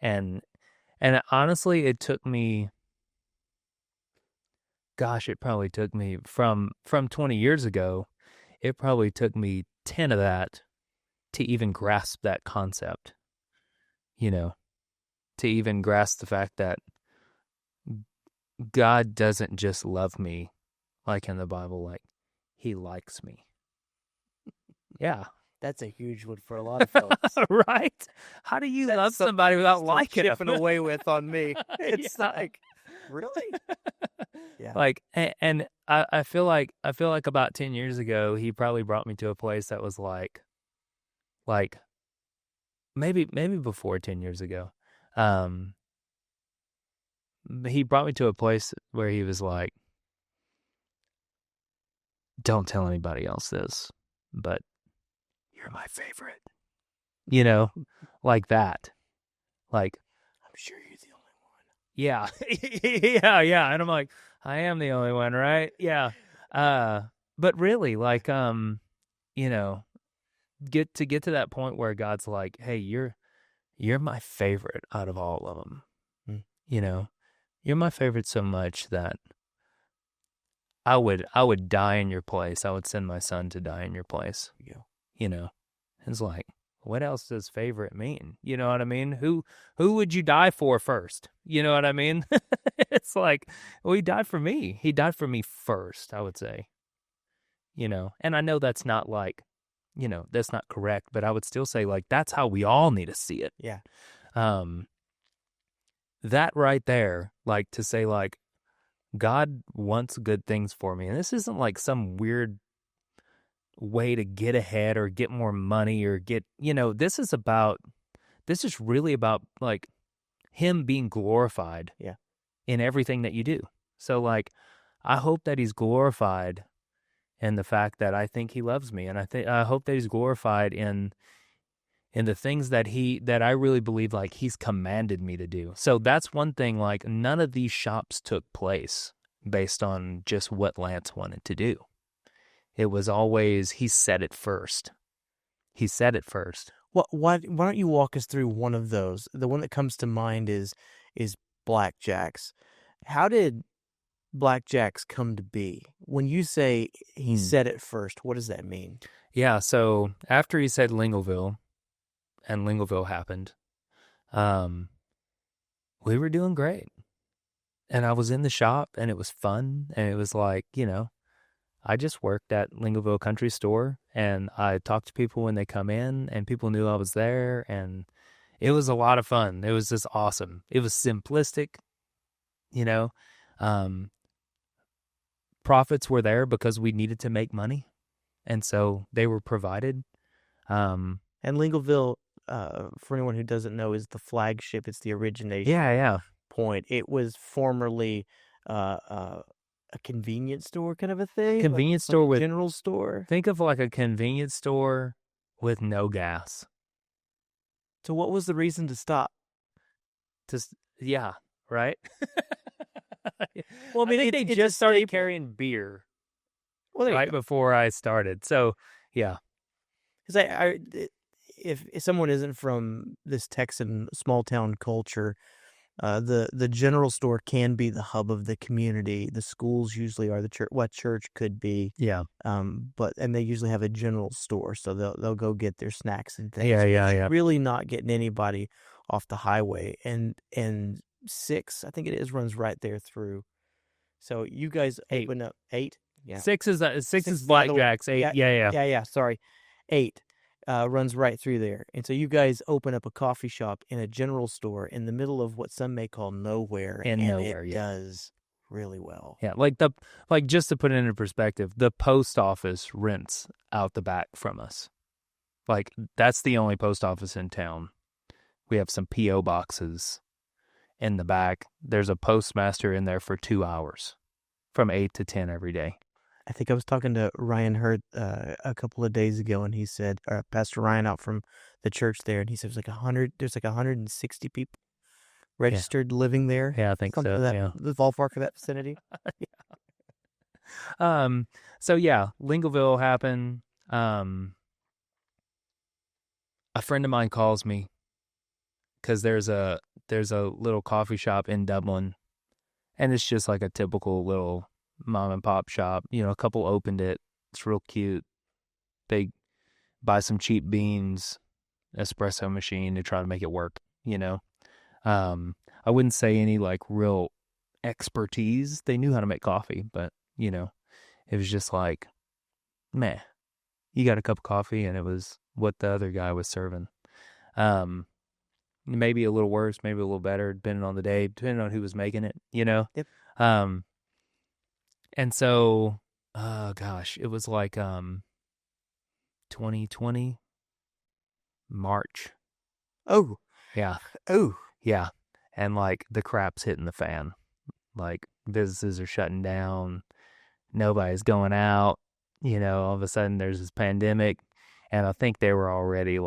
And honestly, it took me, it probably took me from 20 years ago, it probably took me 10 of that to even grasp that concept, to even grasp the fact that God doesn't just love me like in the Bible, he likes me. Yeah. That's a huge one for a lot of folks. Right? How do you love somebody without liking them? Chipping away with on me. It's really? Yeah. And I feel like about 10 years ago, he probably brought me to a place that was maybe before 10 years ago. He brought me to a place where he was like, don't tell anybody else this, but you're my favorite. Like that. I'm sure you're the only one. Yeah. Yeah. And I'm like, I am the only one, right? Yeah. But really, get to that point where God's like, hey, you're my favorite out of all of them. You're my favorite so much that I would die in your place. I would send my son to die in your place. It's like, what else does favorite mean? You know what I mean? Who would you die for first? You know what I mean? It's like, well, he died for me. He died for me first, I would say. And I know that's not that's not correct, but I would still say like that's how we all need to see it. Yeah. Um, that right there, like to say like God wants good things for me. And this isn't like some weird way to get ahead or get more money or this is really about like him being glorified Yeah. in everything that you do. So like, I hope that he's glorified in the fact that I think he loves me. And I hope that he's glorified in the things that I really believe like he's commanded me to do. So that's one thing, like none of these shops took place based on just what Lance wanted to do. It was always, he said it first. He said it first. Well, why don't you walk us through one of those? The one that comes to mind is Blackjacks. How did Blackjacks come to be? When you say he said it first, what does that mean? Yeah, so after he said Lingleville, and Lingleville happened, we were doing great. And I was in the shop, and it was fun, and it was like, I just worked at Lingleville Country Store, and I talked to people when they come in, and people knew I was there, and it was a lot of fun. It was just awesome. It was simplistic, profits were there because we needed to make money, and so they were provided. And Lingleville, for anyone who doesn't know, is the flagship. It's the origination point. It was formerly a convenience store kind of a thing. Convenience store with general store. Think of like a convenience store with no gas. So what was the reason to stop? Right? Well, I mean, they just started carrying beer right before I started. So, yeah. Because if someone isn't from this Texan small town culture, the general store can be the hub of the community. The schools usually are the church. What church could be? Yeah. And they usually have a general store, so they'll go get their snacks and things. Yeah. Really not getting anybody off the highway. And 6, I think it is, runs right there through. So you guys open up 8. Yeah. 6 is Blackjacks. 8. Yeah. Sorry, 8. Runs right through there. And so you guys open up a coffee shop in a general store in the middle of what some may call nowhere. And it does really well. Yeah, like just to put it into perspective, the post office rents out the back from us. Like that's the only post office in town. We have some P.O. boxes in the back. There's a postmaster in there for 2 hours from 8 to 10 every day. I think I was talking to Ryan Hurd a couple of days ago, and he said, Pastor Ryan out from the church there, and he said there's like 160 people registered living there. Yeah, I think so. The ballpark of that vicinity. So yeah, Lingleville happened. A friend of mine calls me because there's a little coffee shop in Dublin, and it's just like a typical little mom and pop shop. A couple opened it. It's real cute. They buy some cheap beans, espresso machine to try to make it work, I wouldn't say any like real expertise. They knew how to make coffee, but it was just like, meh. You got a cup of coffee, and it was what the other guy was serving. Maybe a little worse, maybe a little better, depending on the day, depending on who was making it, Yep. And so, it was like 2020 March. Oh. Yeah. Oh. Yeah. And like the crap's hitting the fan. Like businesses are shutting down. Nobody's going out. All of a sudden there's this pandemic. And I think they were already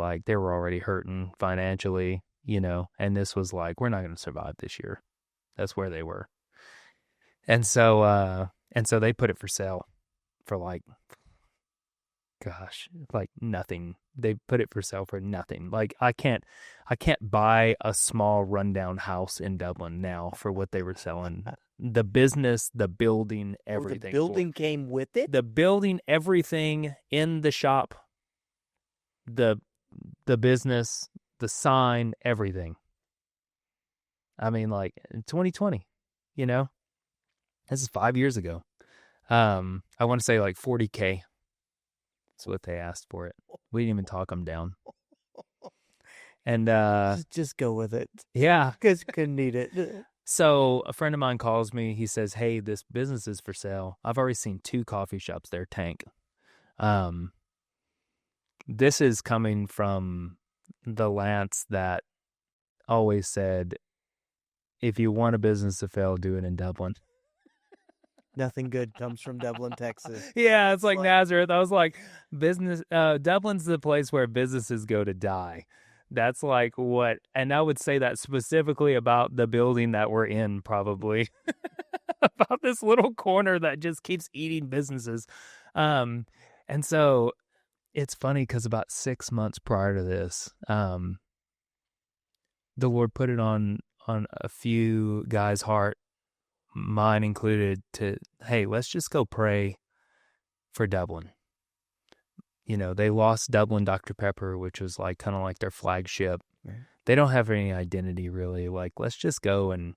hurting financially, and this was like, we're not going to survive this year. That's where they were. And so they put it for sale for like nothing. They put it for sale for nothing. Like I can't buy a small rundown house in Dublin now for what they were selling. The business, the building, everything. The building came with it? The building, everything in the shop, the business, the sign, everything. I mean, like in 2020, this is 5 years ago. I want to say like $40K. That's what they asked for it. We didn't even talk them down. And just go with it. Yeah. Because you couldn't need it. So a friend of mine calls me. He says, "Hey, this business is for sale. I've already seen 2 coffee shops there tank." This is coming from the Lance that always said, if you want a business to fail, do it in Dublin. Nothing good comes from Dublin, Texas. Yeah, it's like Nazareth. I was like, Dublin's the place where businesses go to die. That's like what, and I would say that specifically about the building that we're in, probably. About this little corner that just keeps eating businesses. And so it's funny because about 6 months prior to this, the Lord put it on a few guys' heart, mine included, to, hey, let's just go pray for Dublin. You know, they lost Dublin Dr. Pepper, which was like kind of like their flagship. Right. They don't have any identity really. Like, let's just go and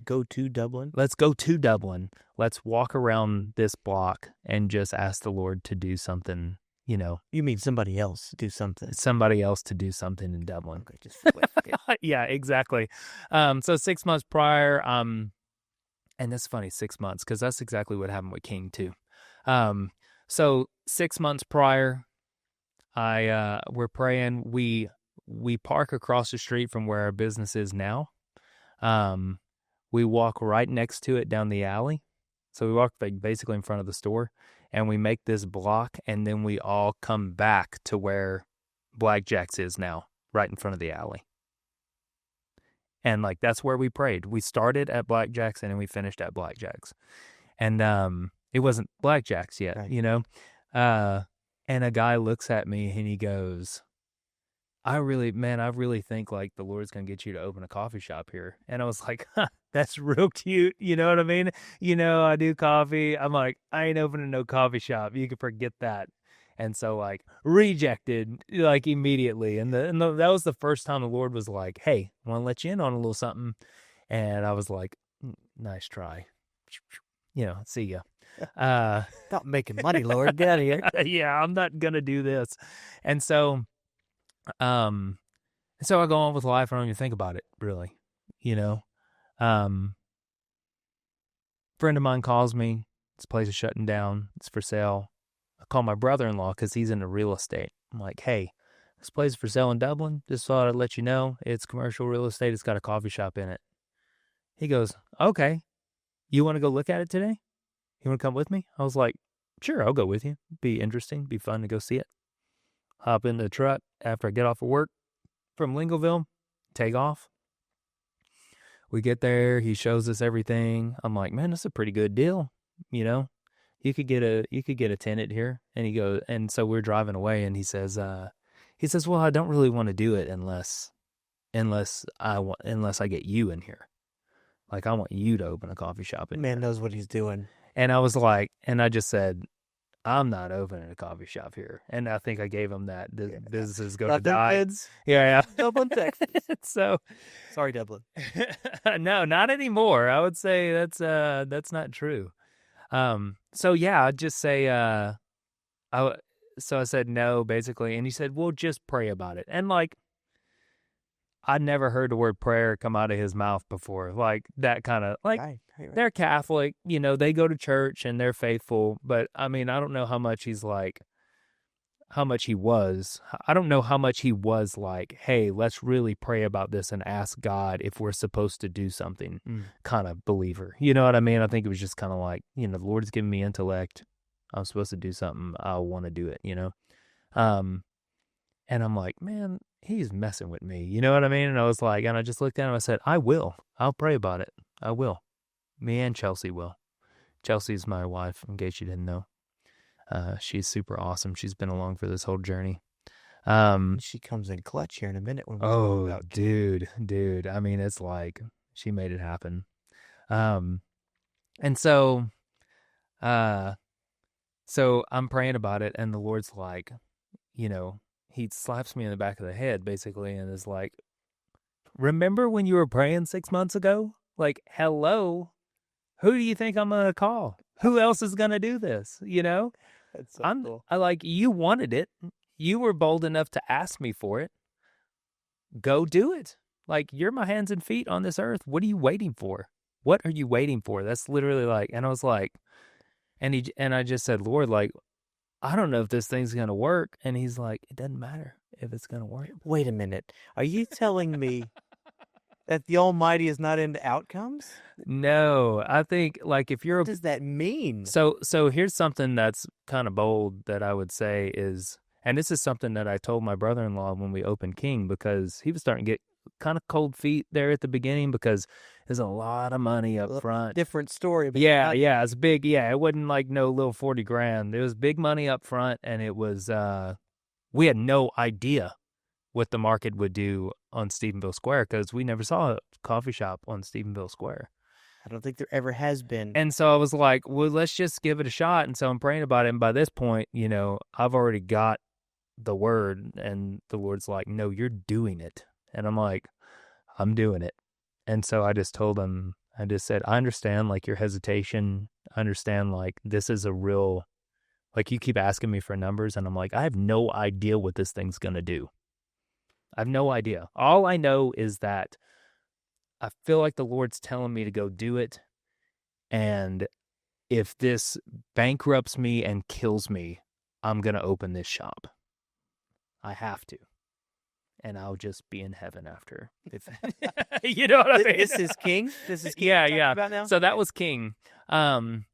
go to Dublin. Let's go to Dublin. Let's walk around this block and just ask the Lord to do something. You know, you mean somebody else do something? Somebody else to do something in Dublin. Okay, just flip it. Yeah, exactly. So 6 months prior, and that's funny, 6 months, because that's exactly what happened with King too. So 6 months prior, we're praying. We park across the street from where our business is now. We walk right next to it down the alley. So we walk like basically in front of the store, and we make this block, and then we all come back to where Blackjacks is now, right in front of the alley. And like that's where we prayed. We started at Blackjacks and then we finished at Blackjacks. And it wasn't Blackjacks yet, right. You know. And a guy looks at me and he goes, I really think like the Lord's going to get you to open a coffee shop here. And I was like, that's real cute. You know what I mean? You know, I do coffee. I'm like, I ain't opening no coffee shop. You can forget that. And so like rejected like immediately. And that was the first time the Lord was like, hey, I want to let you in on a little something. And I was like, nice try. You know, see ya. Stop making money, Lord. Get out of here. Yeah, I'm not going to do this. And so I go on with life. I don't even think about it really, you know. Friend of mine calls me. This place is shutting down. It's for sale. I call my brother-in-law because he's into real estate. I'm like, hey, this place is for sale in Dublin. Just thought I'd let you know. It's commercial real estate. It's got a coffee shop in it. He goes, okay. You want to go look at it today? You want to come with me? I was like, sure, I'll go with you. Be interesting. Be fun to go see it. Hop in the truck after I get off of work from Lingleville, take off. We get there. He shows us everything. I'm like, man, that's a pretty good deal. You know, you could get a tenant here. And he goes, and so we're driving away, and he says, well, I don't really want to do it unless I get you in here. Like, I want you to open a coffee shop. Man knows what he's doing. And I was like, and I just said, I'm not opening a coffee shop here. And I think I gave him that. The businesses go to die. Kids. Yeah. Dublin, Texas. So, sorry, Dublin. No, not anymore. I would say that's not true. So yeah, I'd just say, so I said no, basically. And he said, well, just pray about it. And like, I never heard the word prayer come out of his mouth before. Like that kind of like, right. They're Catholic, you know, they go to church and they're faithful. But I mean, I don't know how much he was. I don't know how much he was like, hey, let's really pray about this and ask God if we're supposed to do something kind of believer. You know what I mean? I think it was just kind of like, you know, the Lord's giving me intellect. I'm supposed to do something. I want to do it, you know? And I'm like, man, he's messing with me. You know what I mean? And I was like, and I just looked at him. I said, I will. I'll pray about it. I will. Me and Chelsea will. Chelsea's my wife, in case you didn't know. She's super awesome. She's been along for this whole journey. She comes in clutch here in a minute. When we talk about dude. I mean, it's like she made it happen. And so I'm praying about it, and the Lord's like, you know, he slaps me in the back of the head, basically, and is like, remember when you were praying 6 months ago? Like, hello, who do you think I'm going to call? Who else is going to do this, you know? That's so cool. I like, you wanted it. You were bold enough to ask me for it. Go do it. Like, you're my hands and feet on this earth. What are you waiting for? What are you waiting for? That's literally like, and I was like, and I just said, Lord, like, I don't know if this thing's going to work. And he's like, it doesn't matter if it's going to work. Wait a minute. Are you telling me that the Almighty is not into outcomes? No, I think, like, if you're, What does that mean? so here's something that's kind of bold that I would say is, and this is something that I told my brother-in-law when we opened King, because he was starting to get kind of cold feet there at the beginning, because there's a lot of money up front. Different story. But Yeah, it's big. Yeah, it wasn't like no little 40 grand. There was big money up front, and it was, we had no idea what the market would do on Stephenville Square, because we never saw a coffee shop on Stephenville Square. I don't think there ever has been. And so I was like, well, let's just give it a shot. And so I'm praying about it. And by this point, you know, I've already got the word, and the Lord's like, no, you're doing it. And I'm like, I'm doing it. And so I just told him, I just said, I understand, like, your hesitation. I understand, like, this is a real, like, you keep asking me for numbers, and I'm like, I have no idea what this thing's going to do. I have no idea. All I know is that I feel like the Lord's telling me to go do it. And if this bankrupts me and kills me, I'm going to open this shop. I have to. And I'll just be in heaven after. If, you know what I mean? This is King? This is King yeah. about now? So that was King. And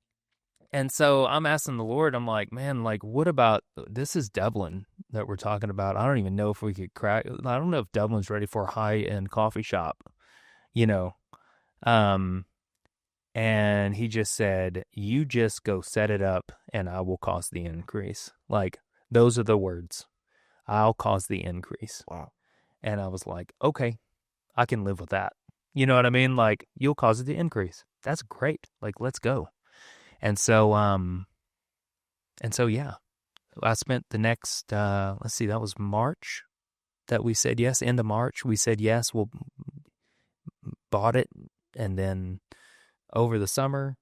so I'm asking the Lord, I'm like, man, like, what about, this is Dublin that we're talking about. I don't even know if we could crack, I don't know if Dublin's ready for a high-end coffee shop, you know. And he just said, you just go set it up and I will cause the increase. Like, those are the words. I'll cause the increase. Wow. And I was like, okay, I can live with that. You know what I mean? Like, you'll cause it to increase. That's great. Like, let's go. And so, yeah, I spent the next, let's see, that was March that we said yes. End of March, we said yes. We'll bought it. And then over the summer,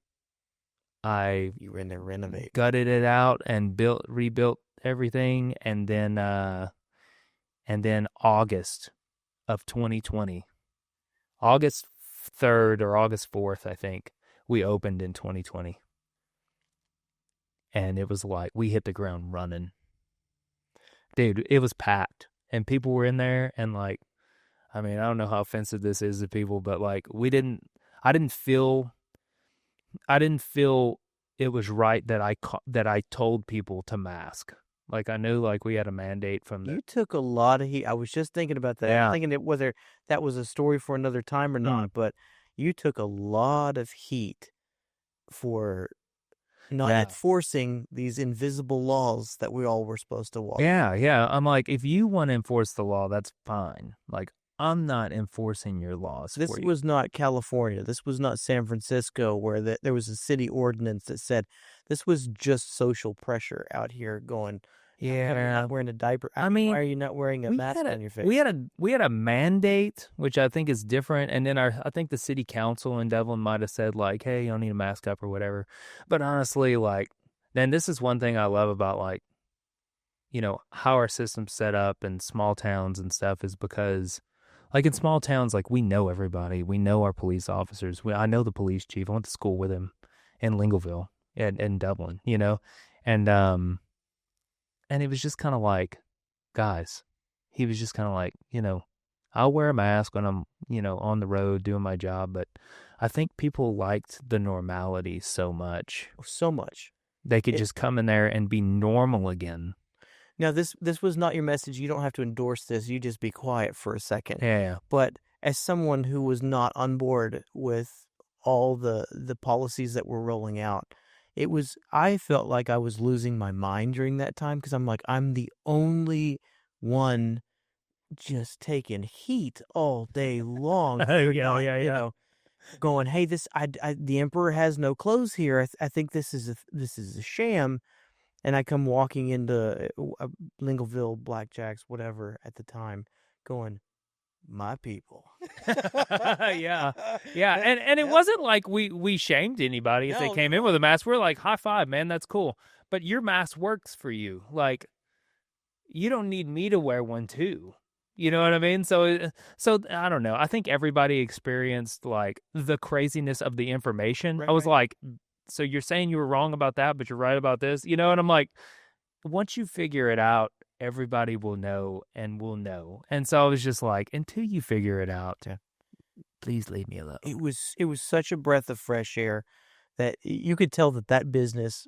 you were in there renovate, gutted it out and rebuilt everything. And then August of 2020, August 3rd or August 4th, I think, we opened in 2020. And it was like, we hit the ground running. Dude, it was packed. And people were in there, and like, I mean, I don't know how offensive this is to people, but like, I didn't feel it was right that I told people to mask. Like, I knew, like, we had a mandate from You took a lot of heat. I was just thinking about that. Yeah. I'm thinking whether that was a story for another time or not, but you took a lot of heat for not enforcing these invisible laws that we all were supposed to walk. Yeah. I'm like, if you want to enforce the law, that's fine. Like, I'm not enforcing your laws. This was not California. This was not San Francisco, where there was a city ordinance that said this was just social pressure out here going, yeah, you're not wearing a diaper. I mean, why are you not wearing a mask on your face? We had a mandate, which I think is different. And then I think the city council in Dublin might have said, like, hey, you don't need a mask up or whatever. But honestly, like, then this is one thing I love about, like, you know, how our system's set up in small towns and stuff, is because, like, in small towns, like, we know everybody. We know our police officers. I know the police chief. I went to school with him in Lingleville in Dublin, you know? And it was just kind of like, guys, he was just kind of like, you know, I'll wear a mask when I'm, you know, on the road doing my job. But I think people liked the normality so much. So much. They could just come in there and be normal again. Now, this was not your message. You don't have to endorse this. You just be quiet for a second. Yeah. But as someone who was not on board with all the policies that were rolling out, I felt like I was losing my mind during that time, because I'm like, I'm the only one just taking heat all day long. You know, going, hey, the emperor has no clothes here. I think this is a sham. And I come walking into Lingleville Blackjacks, whatever at the time, going, my people. Yeah. And it wasn't like we shamed anybody if they came in with a mask. We're like, high five, man, that's cool. but your mask works for you. Like, you don't need me to wear one too. You know what I mean? So I don't know. I think everybody experienced like the craziness of the information. Right, I was right. like, so you're saying you were wrong about that, but you're right about this, you know? And I'm like, once you figure it out, everybody will know and will know. And so I was just like, until you figure it out, Yeah. please leave me alone. It was such a breath of fresh air that you could tell that business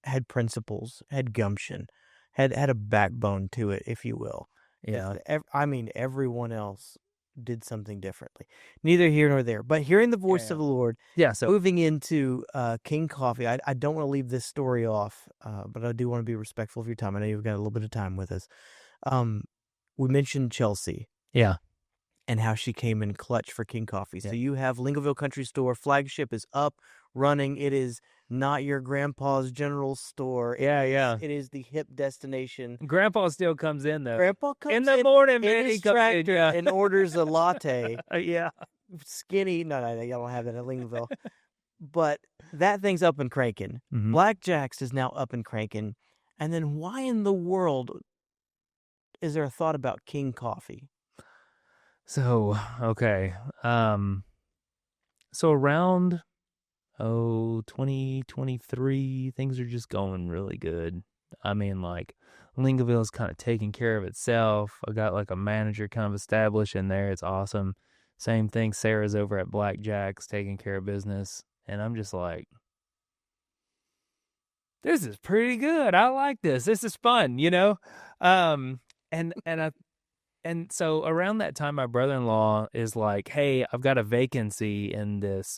had principles, had gumption, had a backbone to it, if you will. Yeah. I mean, everyone else did something differently. Neither here nor there. But hearing the voice of the Lord, Yeah. So moving into King Coffee, I don't want to leave this story off, but I do want to be respectful of your time. I know you've got a little bit of time with us. We mentioned Chelsea. yeah. And how she came in clutch for King Coffee. Yeah. So you have Lingleville Country Store. Flagship is up, running. It is not your grandpa's general store. Yeah. It is the hip destination. Grandpa still comes in though. Grandpa comes in the morning, man. in his He comes in, tractor and orders a latte. yeah. Skinny. No, y'all don't have that at Lingleville. But that thing's up and cranking. Mhm. Blackjacks is now up and cranking. And then why in the world is there a thought about King Coffee? So, okay. So around 2023, things are just going really good. I mean, like, Lingleville's kind of taking care of itself. I got like a manager kind of established in there. It's awesome. Same thing, Sarah's over at Blackjacks taking care of business. And I'm just like, this is pretty good. I like this. This is fun, you know? And so around that time, my brother-in-law is like, "Hey, I've got a vacancy in this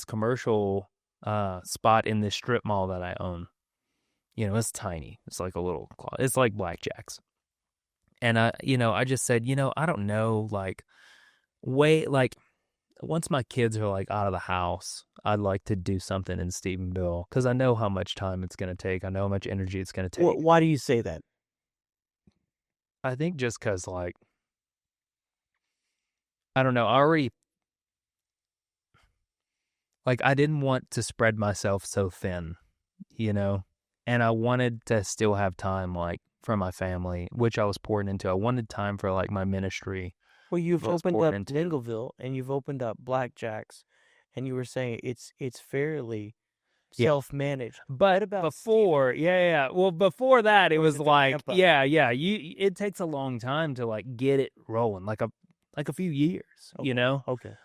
commercial spot in this strip mall that I own. You know, it's tiny. It's like a little, it's like Blackjacks." And I just said, I don't know, like, once my kids are like out of the house, I'd like to do something in Stephenville because I know how much time it's going to take. I know how much energy it's going to take. Why do you say that? I think just because, like, I don't know, I already, like, I didn't want to spread myself so thin, and I wanted to still have time, like, for my family, which I was pouring into. I wanted time for, like, my ministry. Well, you've opened up Lingleville and you've opened up Blackjacks, and you were saying it's fairly self-managed. But before, well, before that, it was like, it takes a long time to, like, get it rolling, like a few years, Okay.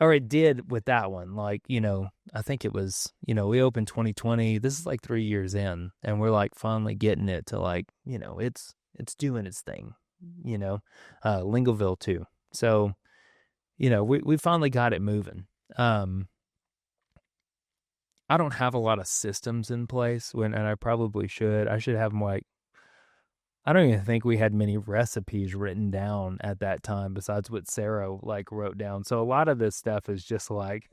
Or it did with that one. Like, I think it was, we opened 2020. This is like 3 years in, and we're like finally getting it to, like, it's doing its thing, Lingleville too. So, we finally got it moving. I don't have a lot of systems in place and I probably should. I should have more, like, I don't even think we had many recipes written down at that time besides what Sarah, like, wrote down. So a lot of this stuff is just like,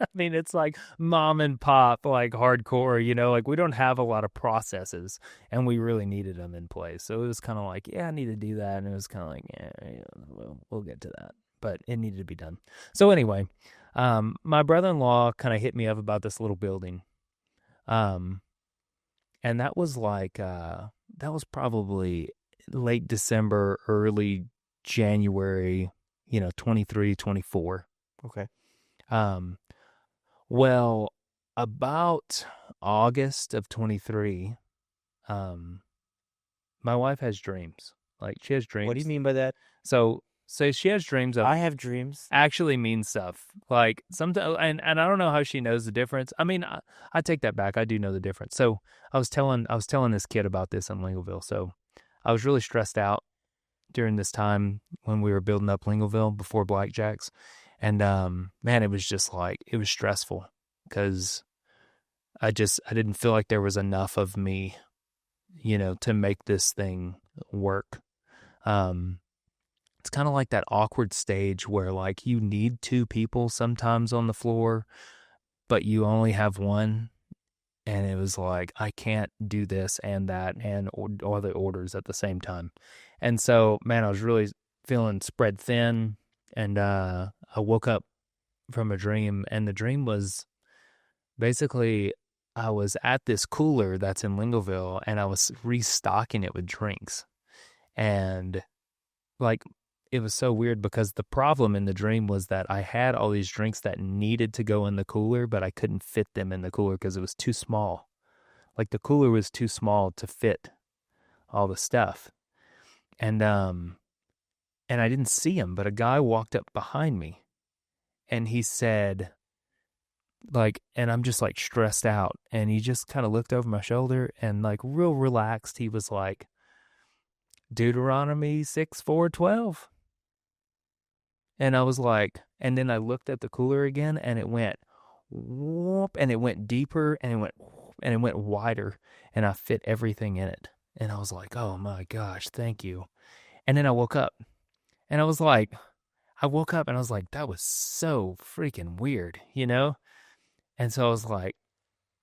I mean, it's like mom and pop, like, hardcore, like, we don't have a lot of processes and we really needed them in place. So it was kind of like, I need to do that. And it was kind of like, we'll get to that, but it needed to be done. So anyway, my brother-in-law kind of hit me up about this little building. And that was like, that was probably late December, early January, 23, 24. Okay. Well, about August of 23, my wife has dreams. Like, she has dreams. What do you mean by that? So she has dreams of, I have dreams. Actually means stuff. Like, sometimes, and I don't know how she knows the difference. I mean, I take that back. I do know the difference. So I was telling this kid about this in Lingleville. So I was really stressed out during this time when we were building up Lingleville before Blackjacks. And, man, it was just like, it was stressful because I didn't feel like there was enough of me, to make this thing work. It's kind of like that awkward stage where, like, you need two people sometimes on the floor, but you only have one. And it was like, I can't do this and that and all the orders at the same time. And so, man, I was really feeling spread thin. And I woke up from a dream, and the dream was basically I was at this cooler that's in Lingleville, and I was restocking it with drinks. And like, it was so weird because the problem in the dream was that I had all these drinks that needed to go in the cooler, but I couldn't fit them in the cooler because it was too small. Like, the cooler was too small to fit all the stuff. And I didn't see him, but a guy walked up behind me and he said, like, and I'm just like stressed out. And he just kind of looked over my shoulder and like real relaxed. He was like, Deuteronomy 6:4-12. And I was like, and then I looked at the cooler again and it went whoop, and it went deeper and it went whoop, and it went wider, and I fit everything in it. And I was like, oh my gosh, thank you. And then I woke up and I was like, that was so freaking weird, you know? And so I was like,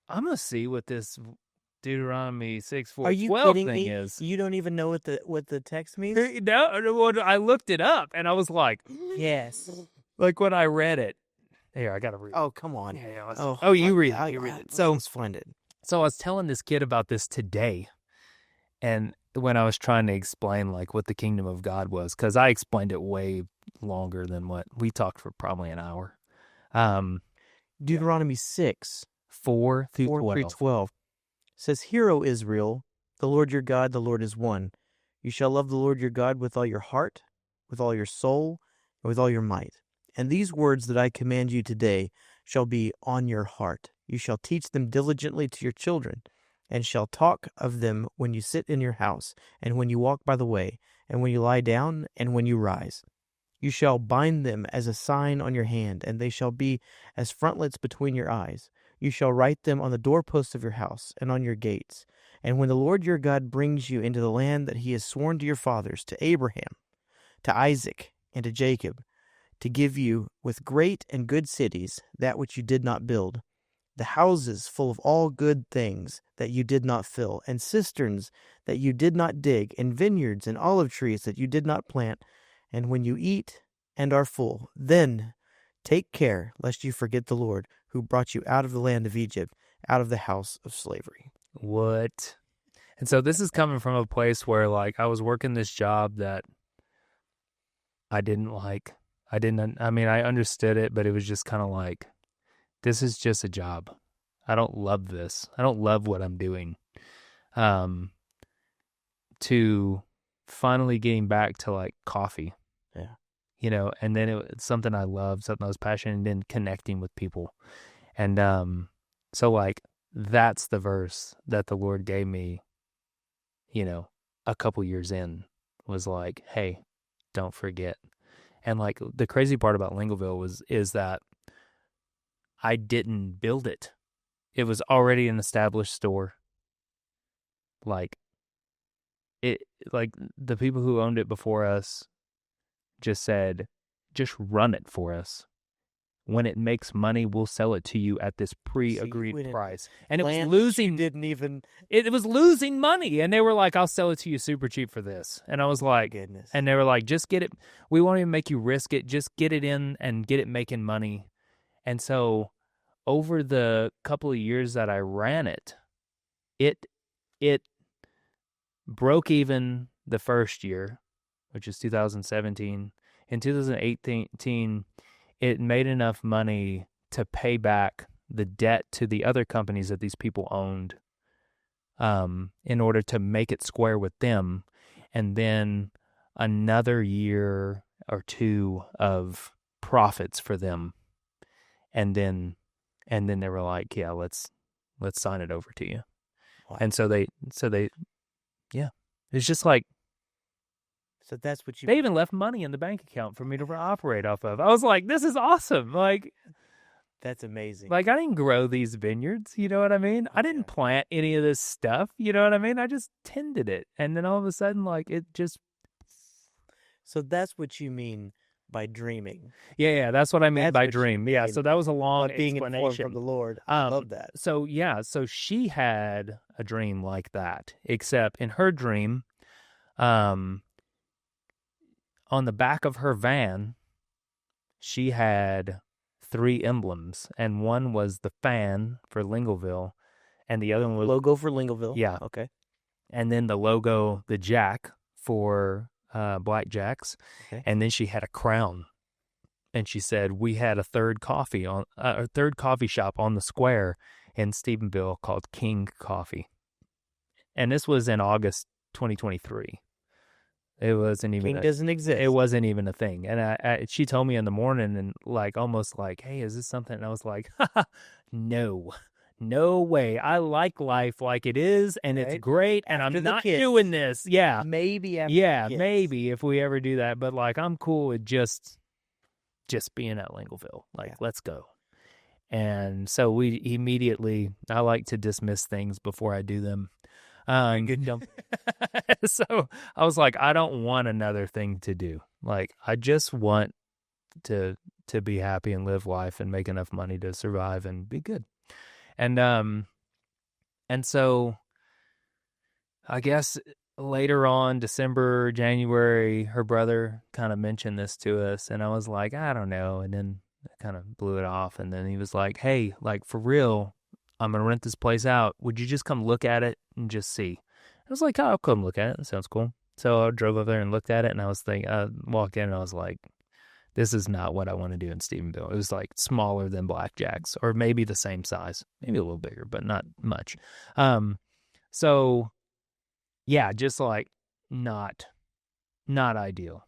I'm going to see what this Deuteronomy 6:4-12 thing me? is. You don't even know what the text means? No, I looked it up and I was like, yes. Like when I read it. Here, I got to read it. Oh, come on. Yeah, you read it. You read it. So let's find it. So I was telling this kid about this today. And when I was trying to explain like what the kingdom of God was, because I explained it way longer than what we talked for, probably an hour. Deuteronomy 6, 4-12 says, Hear, O Israel, the Lord your God, the Lord is one. You shall love the Lord your God with all your heart, with all your soul, and with all your might. And these words that I command you today shall be on your heart. You shall teach them diligently to your children, and shall talk of them when you sit in your house, and when you walk by the way, and when you lie down, and when you rise. You shall bind them as a sign on your hand, and they shall be as frontlets between your eyes. You shall write them on the doorposts of your house and on your gates. And when the Lord your God brings you into the land that he has sworn to your fathers, to Abraham, to Isaac, and to Jacob, to give you with great and good cities that which you did not build, the houses full of all good things that you did not fill, and cisterns that you did not dig, and vineyards and olive trees that you did not plant. And when you eat and are full, then take care lest you forget the Lord, who brought you out of the land of Egypt, out of the house of slavery. What? And so this is coming from a place where like I was working this job that I didn't like. I understood it, but it was just kind of like, this is just a job. I don't love this. I don't love what I'm doing. To finally getting back to like coffee. Yeah. You know, and then it's something I loved, something I was passionate, and then connecting with people. And so like that's the verse that the Lord gave me, you know, a couple years in, was like, hey, don't forget. And like the crazy part about Lingleville is that I didn't build it. It was already an established store. Like the people who owned it before us just said, just run it for us. When it makes money, we'll sell it to you at this pre-agreed price. And it was losing. It was losing money, and they were like, "I'll sell it to you super cheap for this." And I was like, "Goodness!" And they were like, "Just get it. We won't even make you risk it. Just get it in and get it making money." And so, over the couple of years that I ran it, it broke even the first year, which is 2017. In 2018. It made enough money to pay back the debt to the other companies that these people owned, in order to make it square with them. And then another year or two of profits for them. And then they were like, yeah, let's sign it over to you. Wow. And so they, yeah, it's just like, so that's what they even left money in the bank account for me to operate off of. I was like, this is awesome. Like, that's amazing. Like, I didn't grow these vineyards, you know what I mean? I didn't plant any of this stuff, you know what I mean? I just tended it. And then all of a sudden, like, it just... So that's what you mean by dreaming. Yeah, that's what I mean by dream. Yeah, so that was a long being explanation. Informed from the Lord. I love that. So, yeah, so she had a dream like that, except in her dream, on the back of her van, she had 3 emblems, and one was the fan for Lingleville, and the other one was Logo for Lingleville. yeah, Okay. and then the logo, the jack for Blackjacks, Okay. and then she had a crown. And she said we had a third coffee shop on the square in Stephenville called King Coffee, and this was in August 2023. It wasn't even King doesn't exist. It wasn't even a thing. And she told me in the morning and like almost like, hey, is this something? And I was like, no, no way. I like life like it is, and it's great, and After I'm the not kids. doing this. Yeah, Maybe after yeah, the kids. maybe if we ever do that. But like, I'm cool with just being at Lingleville. Like, let's go. And so we immediately, I like to dismiss things before I do them. Good jump. So I was like, I don't want another thing to do. Like, I just want to be happy and live life and make enough money to survive and be good. And so I guess later on, December, January, her brother kind of mentioned this to us, and I was like, I don't know. And then I kind of blew it off. And then he was like, hey, like for real, I'm going to rent this place out. Would you just come look at it and just see? I was like, oh, I'll come look at it. That sounds cool. So I drove over there and looked at it, and I walked in and I was like, this is not what I want to do in Stephenville. It was like smaller than Blackjacks, or maybe the same size, maybe a little bigger, but not much. So yeah, just like not ideal.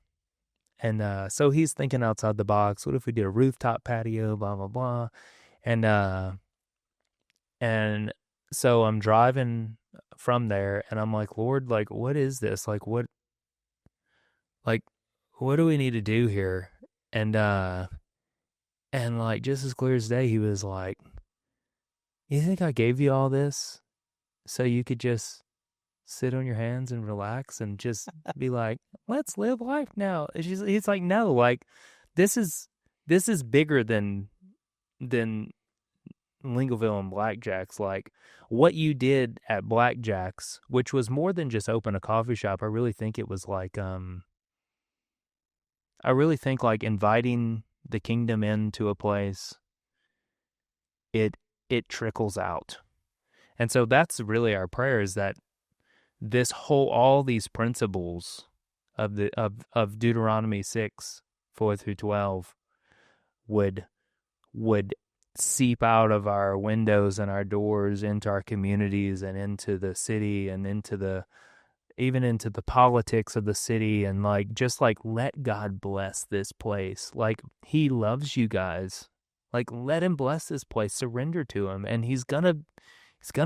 And so he's thinking outside the box. What if we did a rooftop patio, blah, blah, blah. And so I'm driving from there and I'm like, Lord, like, what is this? Like, what do we need to do here? And like, just as clear as day, he was like, you think I gave you all this so you could just sit on your hands and relax and just be like, let's live life now? He's like, no, like, this is bigger than Lingleville and Blackjacks. Like, what you did at Blackjacks, which was more than just open a coffee shop. I really think it was like, like inviting the kingdom into a place, it trickles out. And so that's really our prayer, is that all these principles of Deuteronomy 6:4-12 would seep out of our windows and our doors into our communities and into the city and even into the politics of the city, and like, just like, let God bless this place. Like, he loves you guys. Like, let him bless this place. Surrender to him, and he's gonna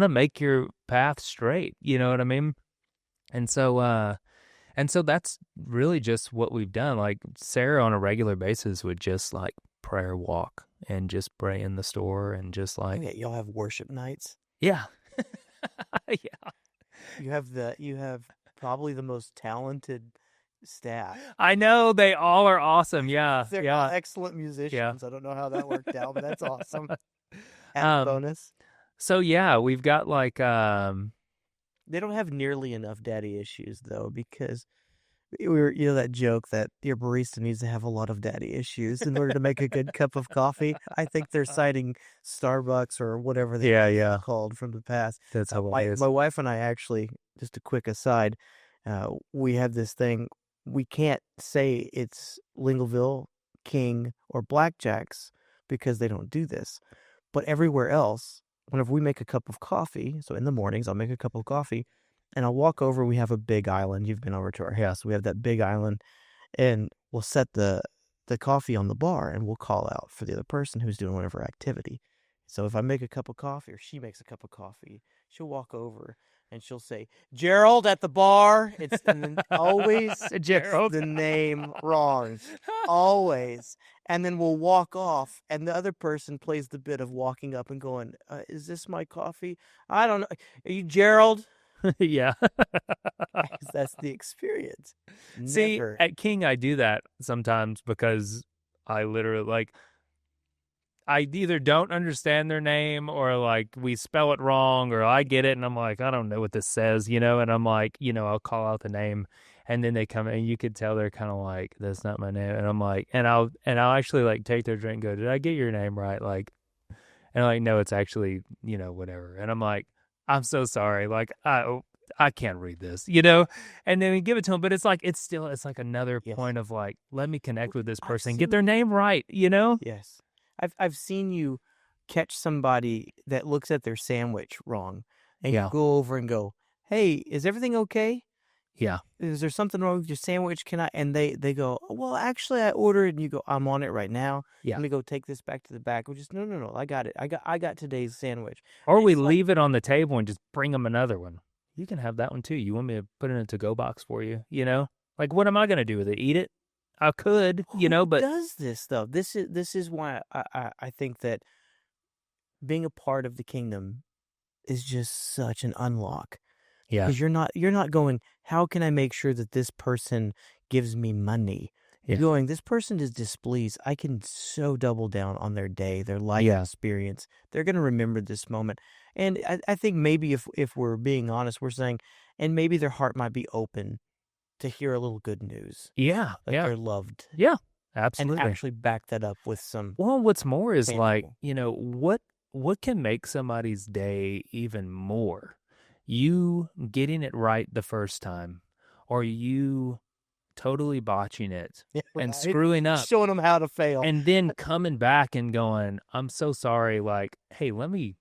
make your path straight. You know what I mean? And so that's really just what we've done. Like, Sarah on a regular basis would just like prayer walk and just pray in the store and just like, y'all have worship nights. Yeah. Yeah. You have probably the most talented staff. I know, they all are awesome. Yeah. They're excellent musicians. Yeah. I don't know how that worked out, but that's awesome. Bonus. So yeah, we've got like they don't have nearly enough daddy issues though, because we were, that joke that your barista needs to have a lot of daddy issues in order to make a good cup of coffee. I think they're citing Starbucks or whatever they called from the past. That's hilarious. My wife and I actually, just a quick aside, we have this thing. We can't say it's Lingleville, King, or Blackjacks because they don't do this. But everywhere else, whenever we make a cup of coffee, so in the mornings I'll make a cup of coffee, and I'll walk over. We have a big island. You've been over to our house. We have that big island, and we'll set the coffee on the bar, and we'll call out for the other person who's doing whatever activity. So if I make a cup of coffee or she makes a cup of coffee, she'll walk over and she'll say, Gerald at the bar. And then always Gerald, the name wrong. Always. And then we'll walk off, and the other person plays the bit of walking up and going, is this my coffee? I don't know. Are you Gerald? Yeah. That's the experience. See, at King, I do that sometimes because I literally, like, I either don't understand their name, or like we spell it wrong, or I get it and I'm like, I don't know what this says, and I'm like, I'll call out the name, and then they come and you could tell they're kind of like, that's not my name. And I'm like, and I'll actually like take their drink and go, did I get your name right? Like, and I'm like, no, it's actually, whatever. And I'm like, I'm so sorry. Like, I can't read this, and then we give it to them, but it's like another Yes. point of like, let me connect with this I've person, get seen their name right. Yes. I've seen you catch somebody that looks at their sandwich wrong, and you Yeah. go over and go, "Hey, is everything okay? Yeah. Is there something wrong with your sandwich? Can I?" And they go, "Well, actually, I ordered." And you go, "I'm on it right now. Yeah. Let me go take this back to the back." Which is no. I got it. I got today's sandwich. Or we It's like, leave it on the table and just bring them another one. You can have that one too. You want me to put it in a to-go box for you? Like, what am I going to do with it? Eat it? I could, who but does this though? This is why I think that being a part of the kingdom is just such an unlock. yeah. Because you're not going, how can I make sure that this person gives me money? Yeah. You're going, this person is displeased. I can so double down on their day, their life Yeah. experience. They're going to remember this moment. And I think maybe if we're being honest, we're saying, and maybe their heart might be open to hear a little good news, Yeah. that Yeah. they're loved, Yeah. and Absolutely. actually back that up with some Well, what's more is like, tangible. what can make somebody's day even more? You getting it right the first time, or you totally botching it Yeah, and right? screwing up, Showing them how to fail. and then coming back and going, "I'm so sorry." Like, hey, let me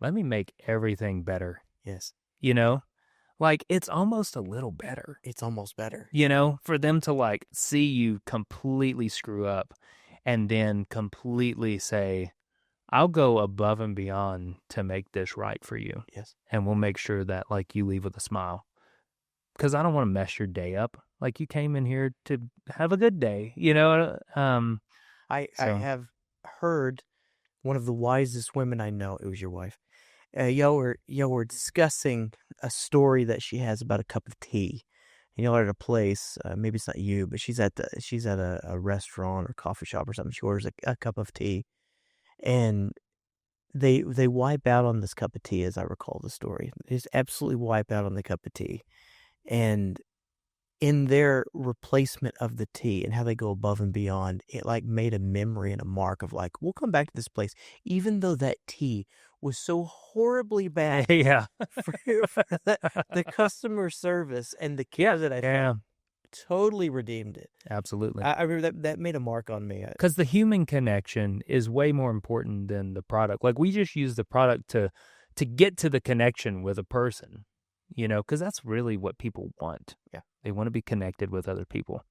make everything better. Yes, You know, like it's almost a little better. it's almost better. For them to like see you completely screw up, and then completely say, I'll go above and beyond to make this right for you. Yes. And we'll make sure that like you leave with a smile. Because I don't want to mess your day up. Like you came in here to have a good day. I So have heard one of the wisest women I know. It was your wife. Y'all were discussing a story that she has about a cup of tea. And y'all are at a place. Maybe it's not you, but she's at a restaurant or coffee shop or something. She orders a cup of tea, and they wipe out on this cup of tea, as I recall the story. They just absolutely wipe out on the cup of tea, and in their replacement of the tea and how they go above and beyond, it like made a memory and a mark of like, we'll come back to this place, even though that tea was so horribly bad yeah. for the customer service and the Yeah. care that I Yeah. felt totally redeemed it. Absolutely. I remember that made a mark on me. Because the human connection is way more important than the product. Like we just use the product to get to the connection with a person, because that's really what people want. Yeah. They want to be connected with other people.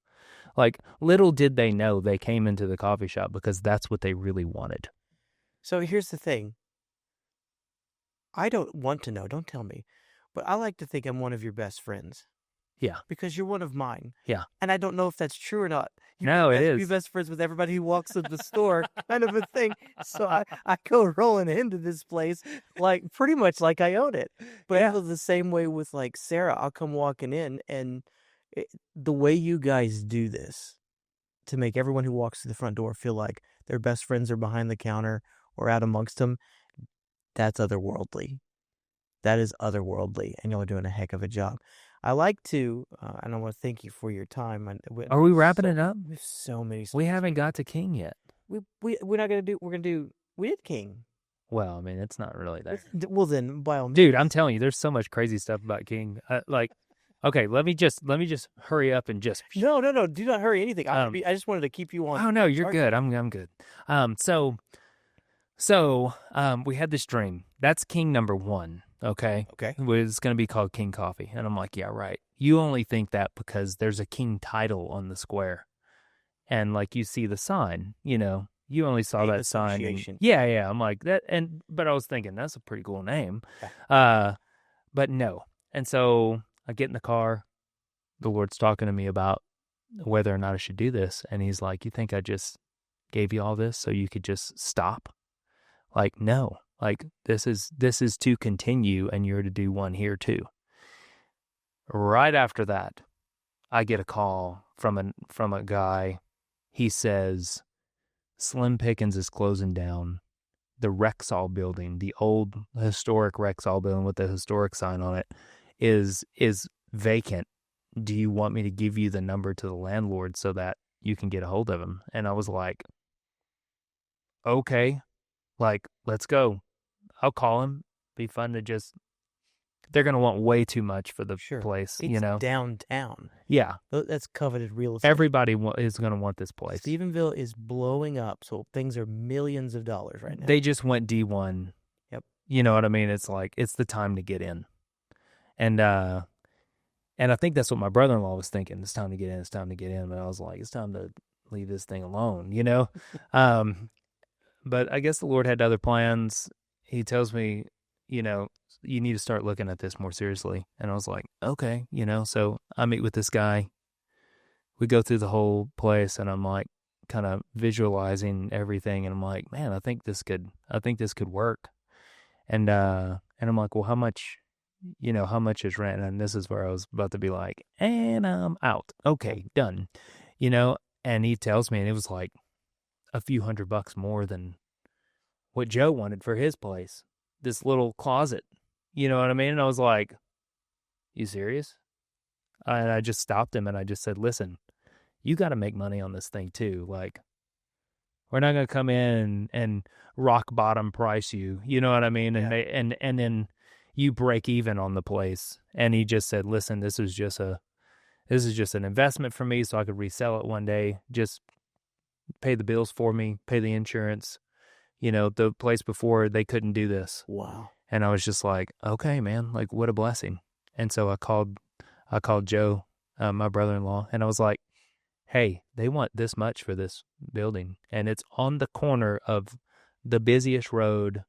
Like little did they know they came into the coffee shop because that's what they really wanted. So here's the thing. I don't want to know. Don't tell me. But I like to think I'm one of your best friends. Yeah. Because you're one of mine. Yeah. And I don't know if that's true or not. No, it Be is. best friends with everybody who walks in the store, kind of a thing. So I go rolling into this place like pretty much like I own it. But Yeah. it was the same way with like Sarah. I'll come walking in, and the way you guys do this to make everyone who walks through the front door feel like their best friends are behind the counter or out amongst them, that's otherworldly. That is otherworldly, and y'all are doing a heck of a job. I like to, and I want to thank you for your time. Are we wrapping it up? We have so many. We haven't got to King yet. We're not gonna do. We're gonna do. We did King. Well, I mean, it's not really there. Well, then by all means, Dude, I'm telling you, there's so much crazy stuff about King. Okay, let me just hurry up and just. No. Do not hurry anything. I just wanted to keep you on. Oh no, you're good. I'm good. So we had this dream. That's King number 1. Okay. Okay. It's going to be called King Coffee, and I'm like, yeah, right. You only think that because there's a King title on the square, and like you see the sign. You only saw that sign. Yeah. I'm like that, but I was thinking that's a pretty cool name. Yeah. But no. And so I get in the car. The Lord's talking to me about whether or not I should do this, and He's like, "You think I just gave you all this so you could just stop?" Like, no. Like this is to continue, and you're to do one here too. Right after that, I get a call from a guy. He says, Slim Pickens is closing down. The Rexall building, the old historic Rexall building with the historic sign on it, is vacant. Do you want me to give you the number to the landlord so that you can get a hold of him? And I was like, okay, like, let's go. I'll call him. Be fun to just they're going to want way too much for the Sure. place, It's downtown. Yeah. That's coveted real estate. Everybody is going to want this place. Stephenville is blowing up, so things are millions of dollars right now. They just went D1. Yep. You know what I mean? It's like, it's the time to get in. And I think that's what my brother-in-law was thinking. It's time to get in. It's time to get in. But I was like, it's time to leave this thing alone, you know? But I guess the Lord had other plans. He tells me, you know, you need to start looking at this more seriously. And I was like, okay, you know, so I meet with this guy. We go through the whole place, and I'm like kind of visualizing everything. And I'm like, man, I think this could work. And I'm like, well, how much is rent? And this is where I was about to be like, and I'm out. Okay, done. You know, and he tells me, and it was like a few $100 more than what Joe wanted for his place. This little closet. You know what I mean? And I was like, you serious? And I just stopped him and I just said, listen, you got to make money on this thing too. Like, we're not going to come in and rock bottom price you. You know what I mean? Yeah. And then you break even on the place. And he just said, listen, this is just an investment for me so I could resell it one day. Just pay the bills for me, pay the insurance. You know, the place before, they couldn't do this. Wow. And I was just like, okay, man, like, what a blessing. And so I called Joe, my brother-in-law, and I was like, hey, they want this much for this building. And it's on the corner of the busiest road.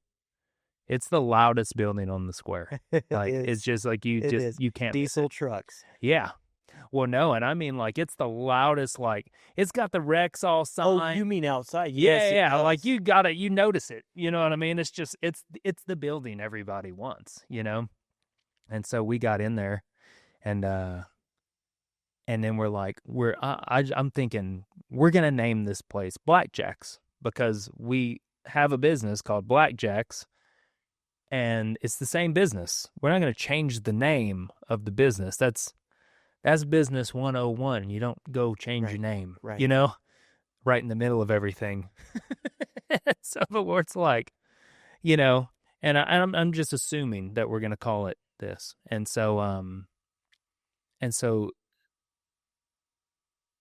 It's the loudest building on the square. Like, it's just like, you can't. Diesel trucks. Yeah. Well, no, and I mean, like, it's the loudest, like, it's got the Rexall sign. Oh, you mean outside? Yeah, Yes, like, you got it, you notice it, you know what I mean? It's just, it's the building everybody wants, you know? And so we got in there, and then we're like, I'm thinking, we're going to name this place Blackjacks, because we have a business called Blackjacks, and it's the same business. We're not going to change the name of the business. That's business 101. You don't go change your name, right. You know, right in the middle of everything. So the Lord's like, you know, and I'm just assuming that we're going to call it this. And so,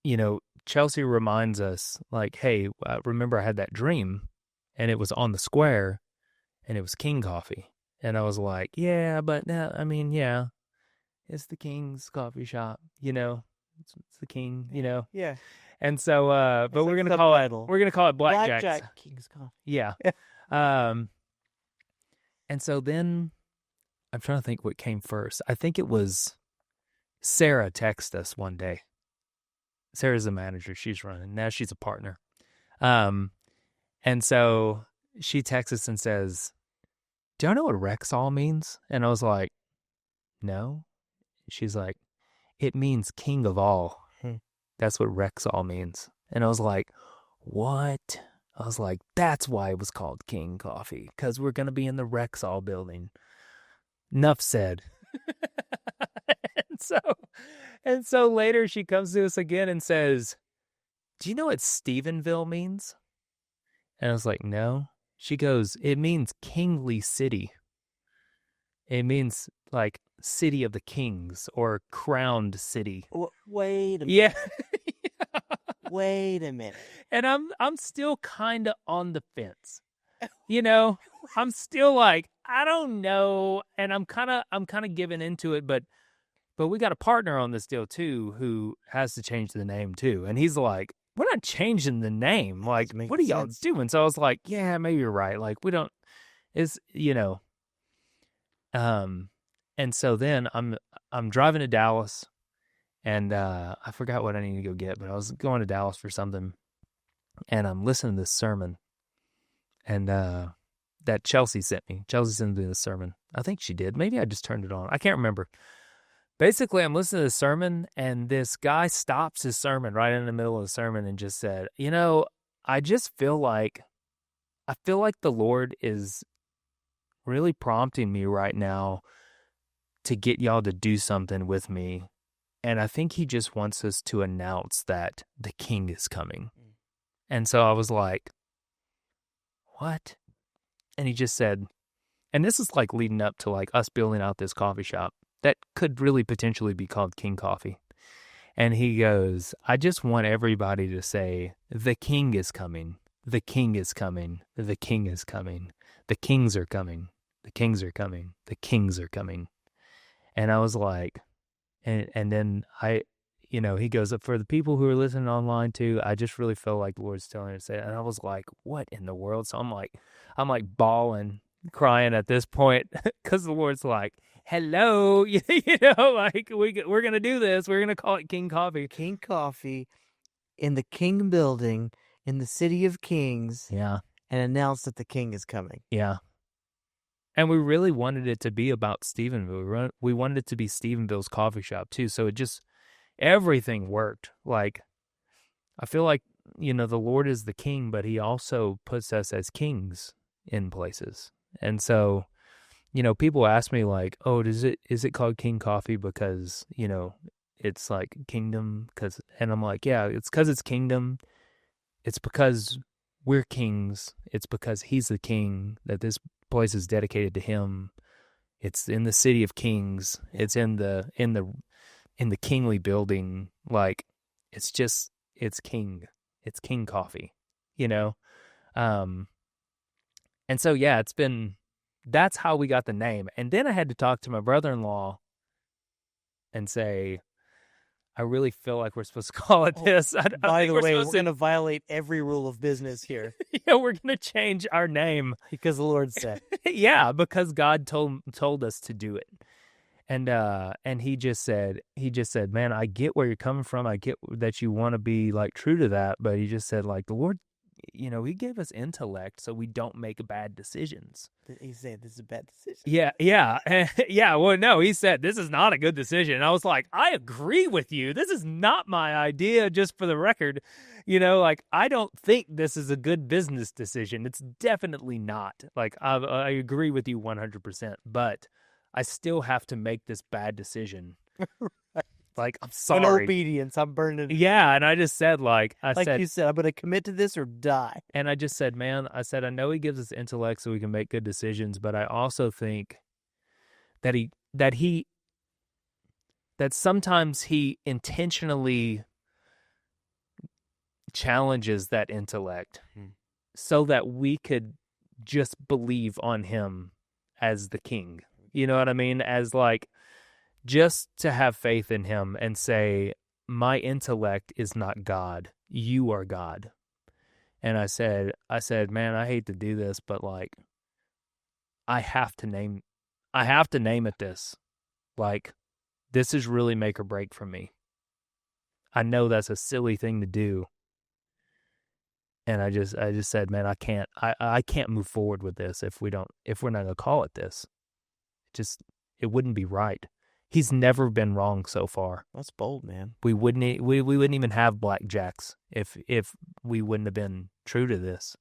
you know, Chelsea reminds us, like, hey, remember I had that dream, and it was on the square, and it was King Coffee. And I was like, yeah, but now, I mean, yeah. It's the King's coffee shop, you know. It's the King, you know. Yeah. And so, but we're gonna call it Blackjacks. Blackjack King's Coffee. Yeah. And so then, I'm trying to think what came first. I think it was Sarah texted us one day. Sarah's the manager. She's running now. She's a partner. And so she texts us and says, "Do you know what Rexall means?" And I was like, "No." She's like, "It means king of all." That's what Rexall means. And I was like, what? I was like, that's why it was called King Coffee, because we're going to be in the Rexall building. Enough said. and so later she comes to us again and says, "Do you know what Stephenville means?" And I was like, no. She goes, "It means kingly city. It means like city of the kings or crowned city." Wait a minute. Yeah. Wait a minute. And I'm still kind of on the fence. You know, I'm still like, I don't know, and I'm kind of giving into it, but we got a partner on this deal too who has to change the name too. And he's like, "We're not changing the name. Like, what are y'all doing?" So I was like, yeah, maybe you're right. Like, we don't, it's, you know. And so then I'm driving to Dallas, and I forgot what I need to go get, but I was going to Dallas for something, and I'm listening to this sermon, and that Chelsea sent me. Chelsea sent me this sermon. I think she did. Maybe I just turned it on. I can't remember. Basically, I'm listening to the sermon, and this guy stops his sermon right in the middle of the sermon and just said, "You know, I feel like the Lord is really prompting me right now to get y'all to do something with me. And I think he just wants us to announce that the King is coming." And so I was like, what? And he just said, And this is like leading up to like us building out this coffee shop that could really potentially be called King Coffee. And he goes, I just want everybody to say, the king is coming. The king is coming. The king is coming. The kings are coming. The kings are coming. The kings are coming. And I was like, and then he goes, for the people who are listening online too, I just really felt like the Lord's telling me to say it. And I was like, what in the world? So I'm like bawling, crying at this point because the Lord's like, hello, like we're going to do this. We're going to call it King Coffee. King Coffee in the King building in the City of Kings. Yeah. And announce that the king is coming. Yeah. And we really wanted it to be about Stephenville. We wanted it to be Stephenville's coffee shop too. So everything worked. Like, I feel like, the Lord is the king, but he also puts us as kings in places. And so, people ask me like, oh, is it called King Coffee because, it's like kingdom? And I'm like, yeah, it's because it's kingdom. It's because we're kings. It's because he's the king, that this place is dedicated to him. It's in the City of Kings. It's in the kingly building. Like, it's king. It's King Coffee, And so, yeah, that's how we got the name. And then I had to talk to my brother-in-law and say, I really feel like we're supposed to call it this. By the way, we're going to violate every rule of business here. Yeah, we're going to change our name. Because the Lord said. Yeah, because God told us to do it. And he just said, man, I get where you're coming from. I get that you want to be like true to that. But he just said, like, the Lord, he gave us intellect so we don't make bad decisions. He said this is a bad decision. Yeah. Yeah. Well, no, he said this is not a good decision. And I was like, I agree with you. This is not my idea, just for the record. Like, I don't think this is a good business decision. It's definitely not. Like, I agree with you 100%, but I still have to make this bad decision. Like, I'm sorry. In obedience, I'm burning. Yeah, and I just said, you said, I'm going to commit to this or die. And I just said, man, I know he gives us intellect so we can make good decisions, but I also think that sometimes he intentionally challenges that intellect so that we could just believe on him as the king. You know what I mean? As like, just to have faith in him and say, my intellect is not God. You are God. And I said, man, I hate to do this, but like, I have to name it this. Like, this is really make or break for me. I know that's a silly thing to do. And I just said, man, I can't move forward with this if we're not going to call it this. It wouldn't be right. He's never been wrong so far. That's bold, man. We wouldn't even have Blackjacks if we wouldn't have been true to this.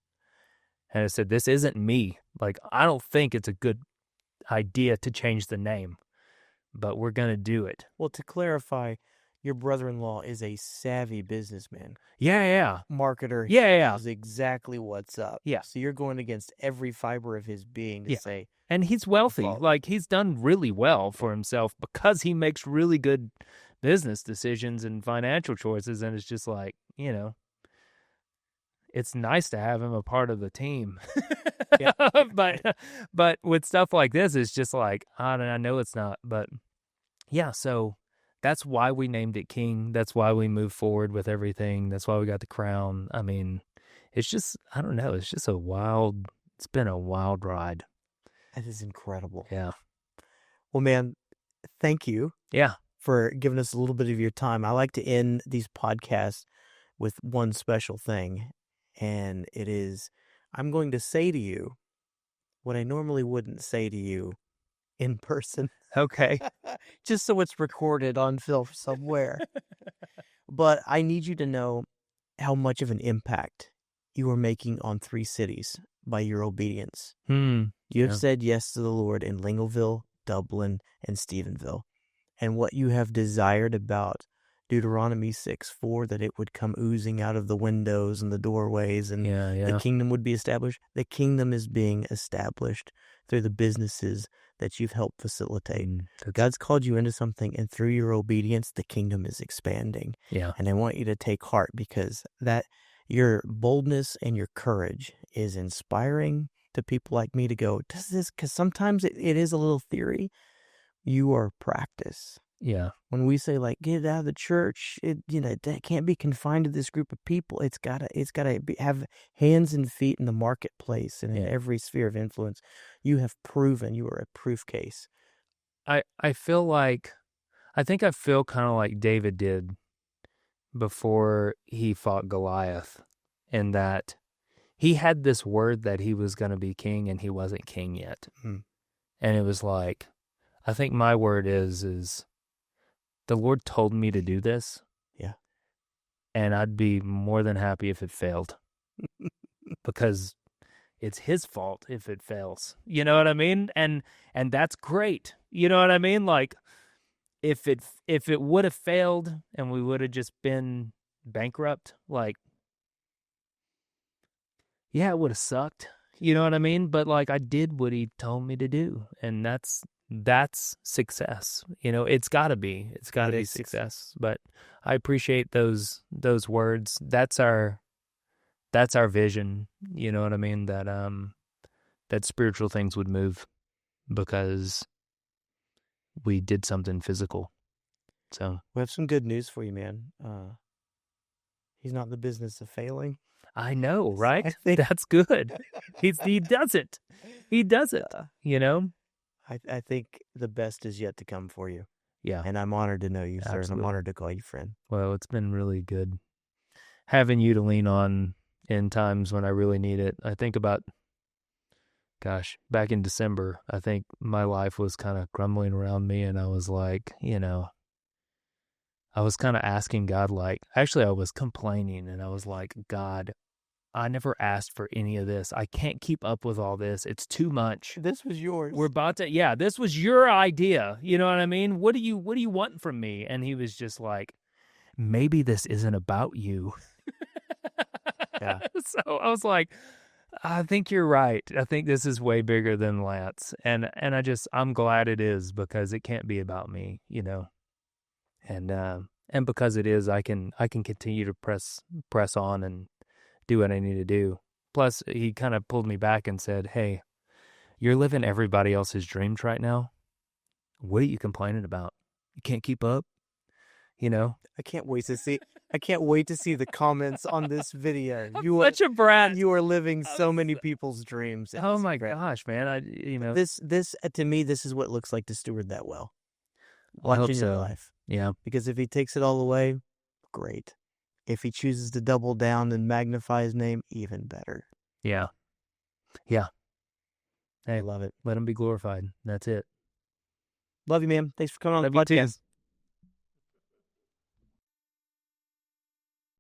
And I said, this isn't me. Like, I don't think it's a good idea to change the name, but we're going to do it. Well, to clarify, your brother-in-law is a savvy businessman. Yeah. Marketer. Yeah. He knows exactly what's up. Yeah. So you're going against every fiber of his being to say. And he's wealthy. Like, he's done really well for himself because he makes really good business decisions and financial choices. And it's just like, it's nice to have him a part of the team. Yeah. But with stuff like this, it's just like, I know it's not. But yeah, so that's why we named it King. That's why we moved forward with everything. That's why we got the crown. I mean, it's just, I don't know. It's just it's been a wild ride. That is incredible. Yeah. Well, man, thank you. Yeah. For giving us a little bit of your time. I like to end these podcasts with one special thing, and it is, I'm going to say to you what I normally wouldn't say to you in person. Okay. Just so it's recorded on film somewhere. But I need you to know how much of an impact you are making on 3 cities by your obedience. You have said yes to the Lord in Lingleville, Dublin, and Stephenville. And what you have desired about Deuteronomy 6:4, that it would come oozing out of the windows and the doorways, and the kingdom would be established. The kingdom is being established through the businesses that you've helped facilitate. God's called you into something, and through your obedience, the kingdom is expanding. Yeah. And I want you to take heart, because that your boldness and your courage is inspiring to people like me to go, does this? Because sometimes it is a little theory. You are practice. Yeah. When we say, like, get it out of the church, that can't be confined to this group of people. It's gotta have hands and feet in the marketplace and in every sphere of influence. You have proven you are a proof case. I think I feel kind of like David did before he fought Goliath, in that he had this word that he was going to be king, and he wasn't king yet. And it was like, I think my word is the Lord told me to do this. Yeah. And I'd be more than happy if it failed, because it's his fault if it fails. You know what I mean? And that's great. You know what I mean? Like, if it would have failed and we would have just been bankrupt, like, yeah, it would have sucked. You know what I mean? But like, I did what he told me to do, and that's success. It's got to be success. But I appreciate those words. That's our vision. You know what I mean? That spiritual things would move because we did something physical. So we have some good news for you, man. He's not in the business of failing. I know, right? That's good. He does it. He does it. I think the best is yet to come for you. Yeah. And I'm honored to know you, sir. And I'm honored to call you friend. Well, it's been really good having you to lean on in times when I really need it. I think about, back in December, I think my life was kind of crumbling around me, and I was like, I was kind of asking God, like, actually I was complaining, and I was like, God, I never asked for any of this. I can't keep up with all this. It's too much. This was yours. We're about to, this was your idea. You know what I mean? What do you want from me? And he was just like, maybe this isn't about you. Yeah. So I was like, I think you're right. I think this is way bigger than Lance. And I'm glad it is, because it can't be about me, And because it is, I can continue to press on and do what I need to do. Plus, he kind of pulled me back and said, hey, you're living everybody else's dreams right now. What are you complaining about? You can't keep up? I can't wait to see the comments on this video. You are such a brat. You are living so many people's dreams. Oh my gosh, man. This to me, this is what it looks like to steward that well. Watching your life. Yeah. Because if he takes it all away, great. If he chooses to double down and magnify his name, even better. Yeah. Yeah. Hey, I love it. Let him be glorified. That's it. Love you, man. Thanks for coming on the podcast.